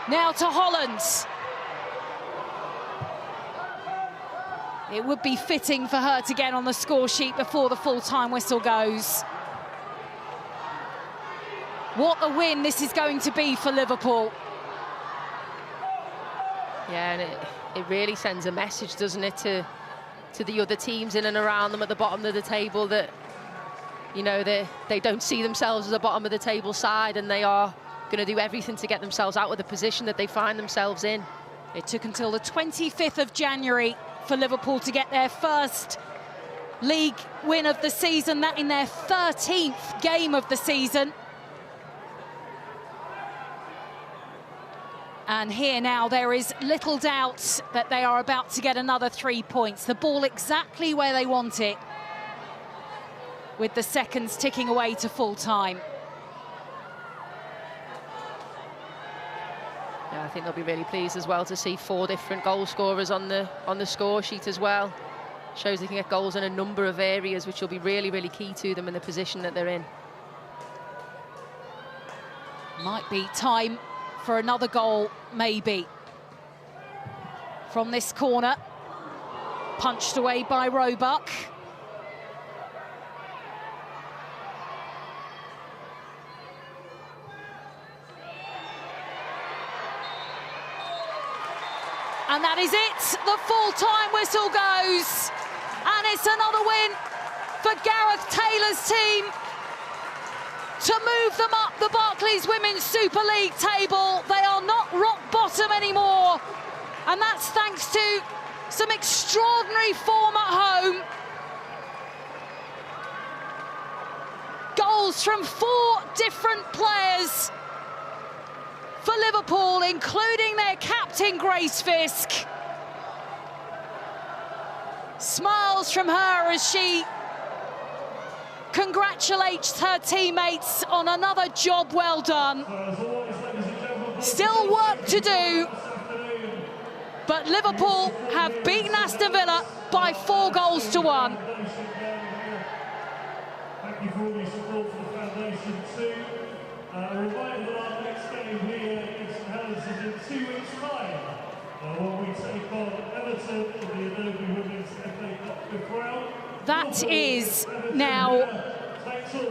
Now to Holland. It would be fitting for her to get on the score sheet before the full-time whistle goes. What a win this is going to be for Liverpool.
Yeah, and it really sends a message, doesn't it, to the other teams in and around them at the bottom of the table that, you know, they don't see themselves as a bottom of the table side, and they are going to do everything to get themselves out of the position that they find themselves in.
It took until the 25th of January for Liverpool to get their first league win of the season, that in their 13th game of the season. And here now there is little doubt that they are about to get another 3 points. The ball exactly where they want it, with the seconds ticking away to full time.
Yeah, I think they'll be really pleased as well to see 4 different goal scorers on the score sheet as well. Shows they can get goals in a number of areas, which will be really, really key to them in the position that they're in.
Might be time for another goal, maybe. From this corner, punched away by Roebuck. And that is it. The full-time whistle goes. And it's another win for Gareth Taylor's team to move them up the Barclays Women's Super League table. They are not rock bottom anymore. And that's thanks to some extraordinary form at home. Goals from 4 different players for Liverpool, including their captain, Grace Fisk. Smiles from her as she congratulates her teammates on another job well done. Still work to do, but Liverpool have beaten Aston Villa by 4 goals to 1.
Thank you for all your support for the foundation too. A reminder that our next game here against St Helens is in 2 weeks' time, when we take on Everton in the Adobe Women's FA Cup Fifth round.
That is now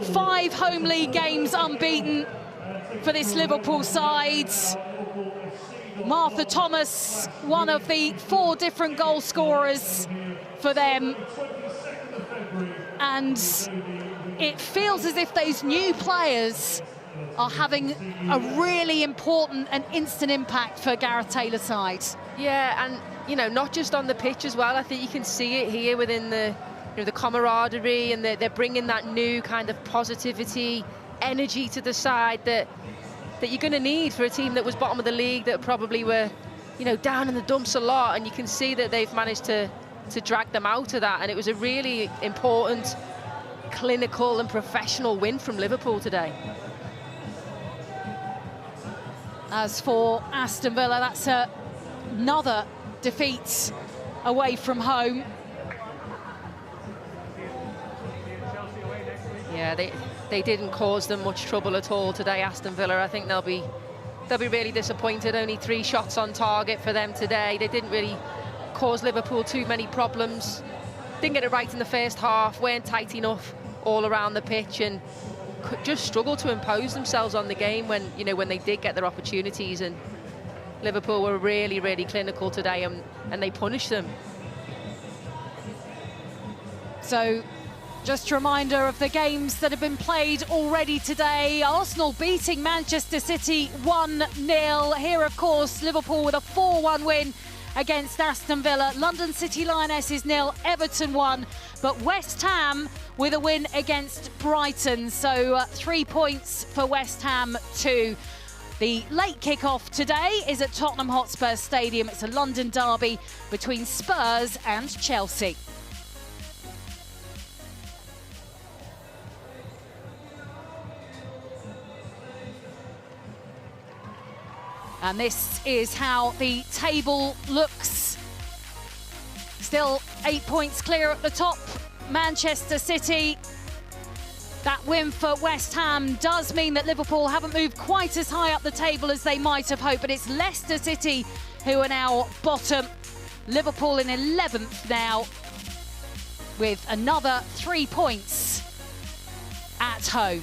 5 home league games unbeaten for this Liverpool side. Martha Thomas, one of the 4 different goal scorers for them. And it feels as if those new players are having a really important and instant impact for Gareth Taylor's side.
Yeah, and, you know, not just on the pitch as well. I think you can see it here within the, you know, the camaraderie, and they're bringing that new kind of positivity, energy to the side that you're going to need for a team that was bottom of the league, that probably were, you know, down in the dumps a lot. And you can see that they've managed to drag them out of that. And it was a really important clinical and professional win from Liverpool today.
As for Aston Villa, that's another defeat away from home.
Yeah, they didn't cause them much trouble at all today, Aston Villa. I think they'll be really disappointed. Only 3 shots on target for them today. They didn't really cause Liverpool too many problems. Didn't get it right in the first half, weren't tight enough all around the pitch, and just struggled to impose themselves on the game when, you know, when they did get their opportunities. And Liverpool were really, really clinical today, and they punished them.
So, just a reminder of the games that have been played already today. Arsenal beating Manchester City 1-0. Here, of course, Liverpool with a 4-1 win against Aston Villa. London City Lionesses 0, Everton 1. But West Ham with a win against Brighton. So 3 points for West Ham, 2. The late kick-off today is at Tottenham Hotspur Stadium. It's a London derby between Spurs and Chelsea. And this is how the table looks. Still 8 points clear at the top, Manchester City. That win for West Ham does mean that Liverpool haven't moved quite as high up the table as they might have hoped, but it's Leicester City who are now bottom. Liverpool in 11th now with another 3 points at home.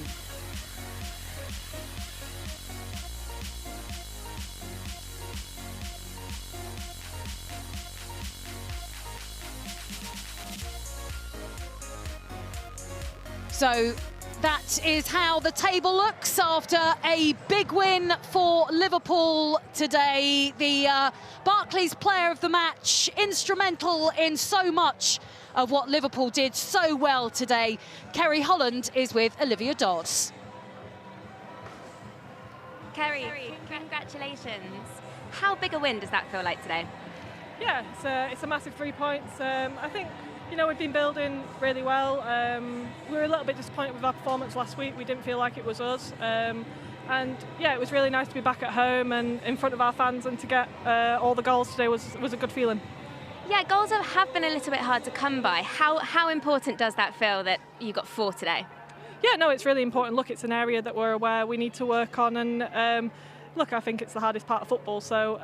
So that is how the table looks after a big win for Liverpool today. The Barclays Player of the Match, instrumental in so much of what Liverpool did so well today. Kerry Holland is with Olivia Dodds.
Kerry, congratulations. How big a win does that feel like today?
Yeah, it's a massive 3 points. I think, you know, we've been building really well. We were a little bit disappointed with our performance last week. We didn't feel like it was us. And yeah, it was really nice to be back at home and in front of our fans, and to get all the goals today was a good feeling.
Yeah, goals have been a little bit hard to come by. How important does that feel that you got 4 today?
Yeah, no, it's really important. Look, it's an area that we're aware we need to work on, and look, I think it's the hardest part of football, so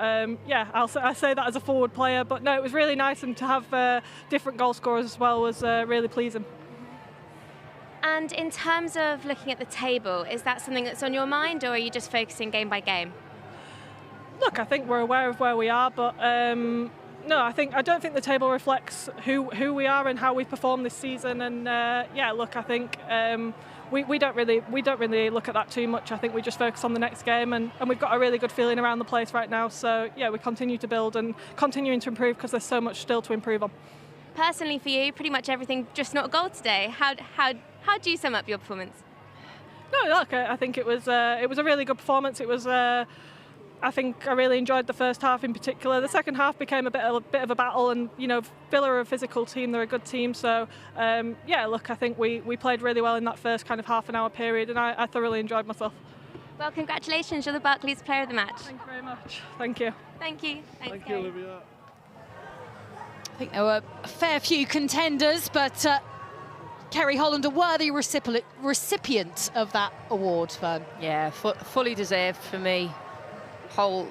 yeah, I say that as a forward player, but no, it was really nice, and to have different goal scorers as well was really pleasing.
And in terms of looking at the table, is that something that's on your mind, or are you just focusing game by game?
Look, I think we're aware of where we are, but no, I don't think the table reflects who we are and how we perform this season. And yeah, look, I think we don't really look at that too much. I think we just focus on the next game, and we've got a really good feeling around the place right now. So yeah, we continue to build and continuing to improve, because there's so much still to improve on.
Personally, for you, pretty much everything, just not a goal today. How do you sum up your performance?
No, look, I think it was a really good performance. It was. I think I really enjoyed the first half in particular. The second half became a bit of a battle, and you know, Villa are a physical team, they're a good team. So yeah, look, I think we played really well in that first kind of half an hour period, and I thoroughly enjoyed myself.
Well, congratulations, you're the Barclays Player of the Match.
Thank you very much. Thank you.
Thank you.
Thank you, Olivia.
I think there were a fair few contenders, but Kerry Holland, a worthy recipient of that award, Fern.
Yeah, fully deserved for me. Whole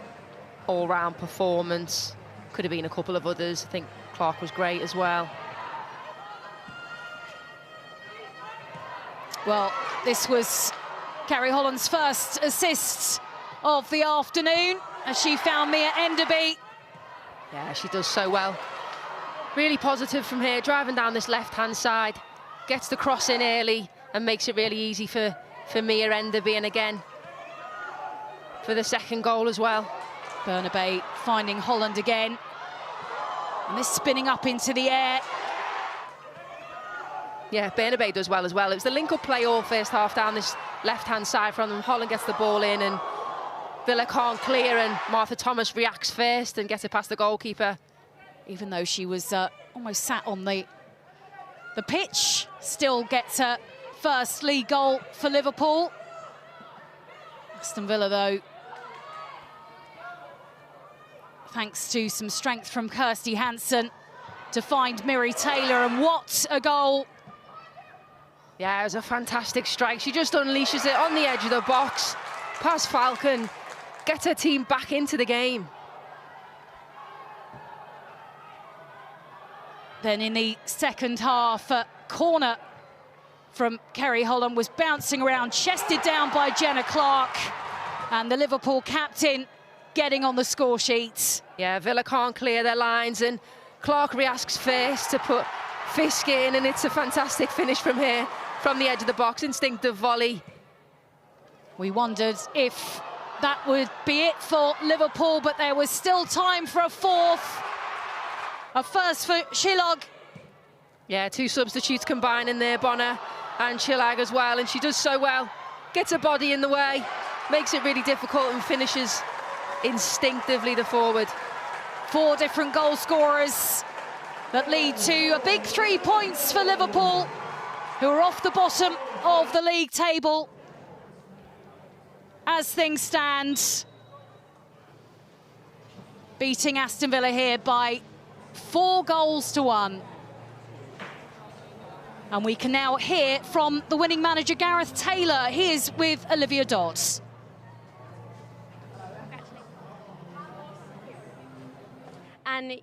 all-round performance. Could have been a couple of others. I think Clark was great as well.
Well, this was Kerry Holland's first assist of the afternoon, as she found Mia Enderby.
Yeah, she does so well. Really positive from here, driving down this left-hand side, gets the cross in early and makes it really easy for Mia Enderby, and again, for the second goal as well.
Bernabei finding Holland again. And this spinning up into the air.
Yeah, Bernabei does well as well. It was the link-up play all first half down this left-hand side from them. Holland gets the ball in, and Villa can't clear, and Martha Thomas reacts first and gets it past the goalkeeper.
Even though she was almost sat on the the pitch. Still gets her first league goal for Liverpool. Aston Villa, though, thanks to some strength from Kirsty Hansen, to find Miri Taylor, and what a goal.
Yeah, it was a fantastic strike. She just unleashes it on the edge of the box, past Falcon, gets her team back into the game.
Then in the second half, a corner from Kerry Holland was bouncing around, chested down by Jenna Clark, and the Liverpool captain getting on the score sheet.
Yeah, Villa can't clear their lines, and Clark reacts first to put Fisk in, and it's a fantastic finish from here, from the edge of the box, instinctive volley.
We wondered if that would be it for Liverpool, but there was still time for a fourth. A first for Shilog.
Yeah, two substitutes combining there, Bonner and Chilag as well, and she does so well. Gets her body in the way, makes it really difficult, and finishes instinctively the forward.
4 different goal scorers that lead to a big 3 points for Liverpool, who are off the bottom of the league table as things stand. Beating Aston Villa here by 4 goals to 1. And we can now hear from the winning manager, Gareth Taylor. He is with Olivia Dodds.
And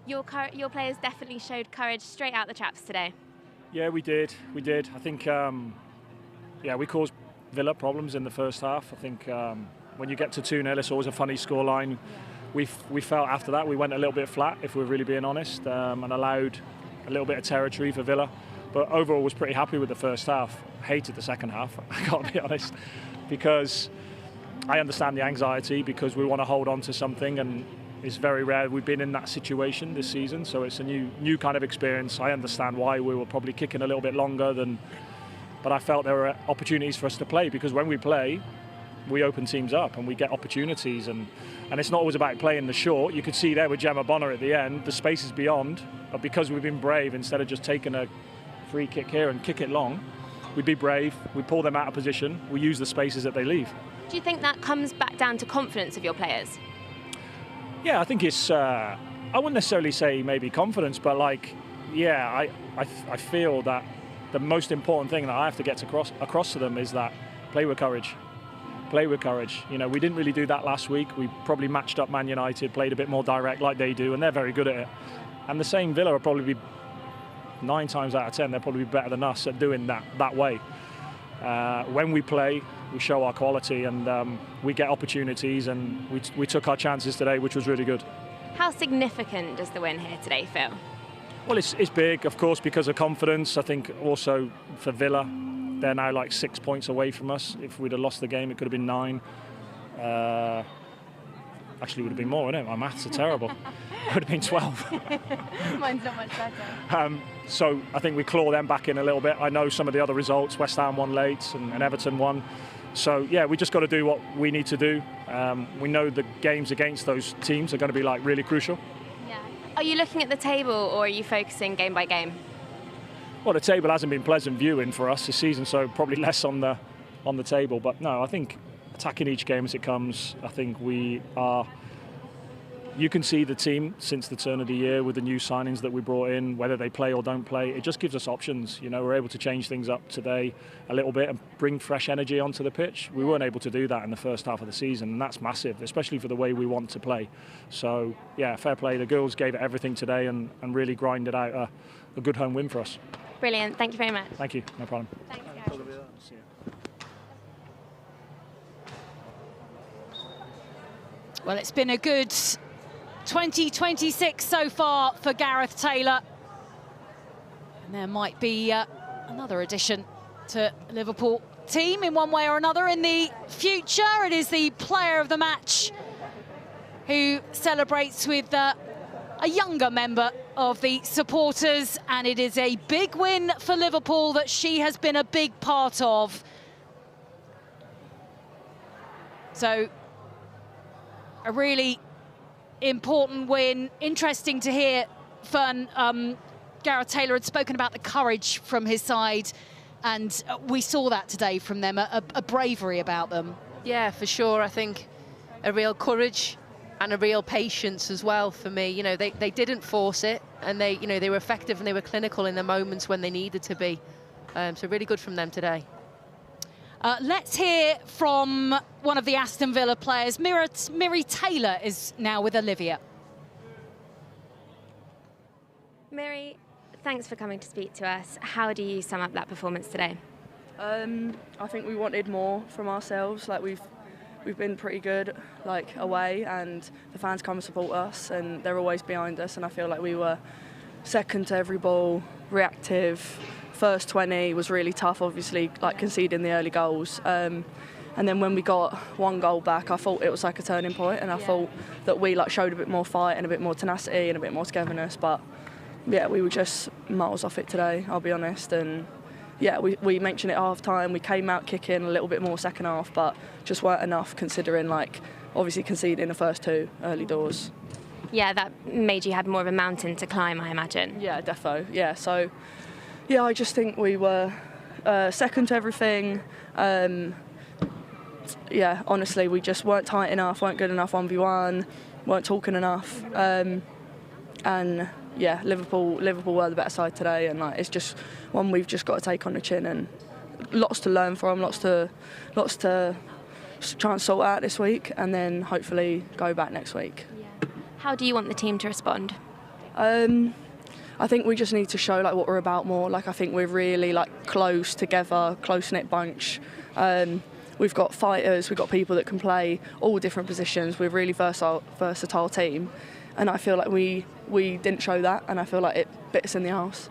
your players definitely showed courage straight out the traps today.
Yeah, we did. I think, we caused Villa problems in the first half. I think when you get to 2-0, it's always a funny scoreline. We felt after that we went a little bit flat, if we're really being honest, and allowed a little bit of territory for Villa. But overall, was pretty happy with the first half. Hated the second half, I gotta be honest, because I understand the anxiety, because we want to hold on to something, and it's very rare we've been in that situation this season. So it's a new kind of experience. I understand why we were probably kicking a little bit longer than, but I felt there were opportunities for us to play, because when we play, we open teams up and we get opportunities, and it's not always about playing the short. You could see there with Gemma Bonner at the end, the spaces beyond, but because we've been brave, instead of just taking a free kick here and kick it long, we'd be brave, we pull them out of position, we use the spaces that they leave.
Do you think that comes back down to confidence of your players?
Yeah, I think it's, I wouldn't necessarily say maybe confidence, but like, yeah, I feel that the most important thing that I have to get across to them is that play with courage. Play with courage. You know, we didn't really do that last week. We probably matched up Man United, played a bit more direct like they do, and they're very good at it. And the same Villa will probably be 9 times out of 10, they'll probably be better than us at doing that way. When we play, we show our quality, and we get opportunities, and we took our chances today, which was really good.
How significant does the win here today feel?
Well, it's big, of course, because of confidence. I think also for Villa, they're now like 6 points away from us. If we'd have lost the game, it could have been 9. Actually, it would have been more, wouldn't it? My maths are terrible. It would have been 12.
Mine's not much better.
So I think we claw them back in a little bit. I know some of the other results. West Ham won late and Everton won. So, yeah, we just got to do what we need to do. We know the games against those teams are going to be like really crucial.
Yeah. Are you looking at the table, or are you focusing game by game?
Well, the table hasn't been pleasant viewing for us this season, so probably less on the table. But no, I think attacking each game as it comes. I think we are. You can see the team since the turn of the year with the new signings that we brought in, whether they play or don't play. It just gives us options. You know, we're able to change things up today a little bit and bring fresh energy onto the pitch. We weren't able to do that in the first half of the season, and that's massive, especially for the way we want to play. So, yeah, fair play. The girls gave it everything today and really grinded out a good home win for us.
Brilliant. Thank you very much.
Thank you. No problem.
Thanks, Gareth.
Well, it's been a good 2026 so far for Gareth Taylor. And there might be another addition to Liverpool team in one way or another in the future. It is the player of the match who celebrates with a younger member of the supporters, and it is a big win for Liverpool that she has been a big part of. So a really important win. Interesting to hear Fern Gareth Taylor had spoken about the courage from his side, and we saw that today from them, a bravery about them.
Yeah, for sure. I think a real courage and a real patience as well for me. You know, they didn't force it, and they were effective and they were clinical in the moments when they needed to be. So really good from them today.
Let's hear from one of the Aston Villa players. Miri Taylor is now with Olivia.
Miri, thanks for coming to speak to us. How do you sum up that performance today?
I think we wanted more from ourselves. Like we've been pretty good, like away, and the fans come and support us, and they're always behind us. And I feel like we were second to every ball, reactive. First 20 was really tough, obviously, like conceding the early goals. And then when we got one goal back, I thought it was like a turning point, and I thought that we like showed a bit more fight and a bit more tenacity and a bit more togetherness. But yeah, we were just miles off it today, I'll be honest. And yeah, we mentioned it at half time. We came out kicking a little bit more second half, but just weren't enough considering like obviously conceding the first 2 early doors.
Yeah, that made you have more of a mountain to climb, I imagine.
Yeah, defo. Yeah, so yeah, I just think we were second to everything. Yeah, honestly, we just weren't tight enough, weren't good enough 1v1, weren't talking enough. And yeah, Liverpool were the better side today, and like it's just one we've just got to take on the chin, and lots to learn from, lots to try and sort out this week, and then hopefully go back next week.
Yeah. How do you want the team to respond?
I think we just need to show like what we're about more. Like I think we're really like close together, close-knit bunch. We've got fighters, we've got people that can play all different positions. We're a really versatile team, and I feel like we didn't show that, and I feel like it bit us in the arse.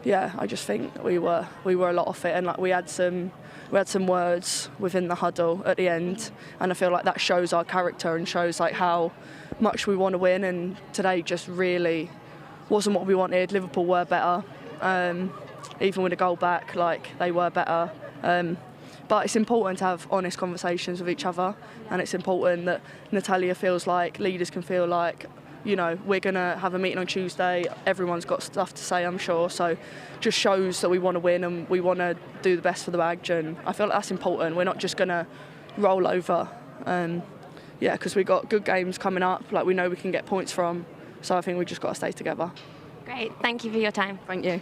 Yeah, I just think we were a lot off it, and like we had some words within the huddle at the end, and I feel like that shows our character and shows like how much we want to win. And today just really wasn't what we wanted. Liverpool were better, even with a goal back, like they were better. But it's important to have honest conversations with each other, and it's important that Natalia feels like leaders can feel like, you know, we're going to have a meeting on Tuesday, everyone's got stuff to say, I'm sure, so just shows that we want to win and we want to do the best for the badge, and I feel like that's important. We're not just going to roll over, yeah, because we've got good games coming up, like we know we can get points from, so I think we just got to stay together.
Great, thank you for your time.
Thank you.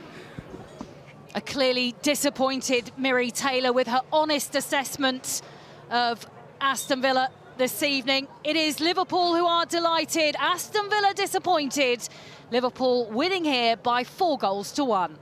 A clearly disappointed Miri Taylor with her honest assessment of Aston Villa this evening. It is Liverpool who are delighted, Aston Villa disappointed. Liverpool winning here by 4 goals to 1.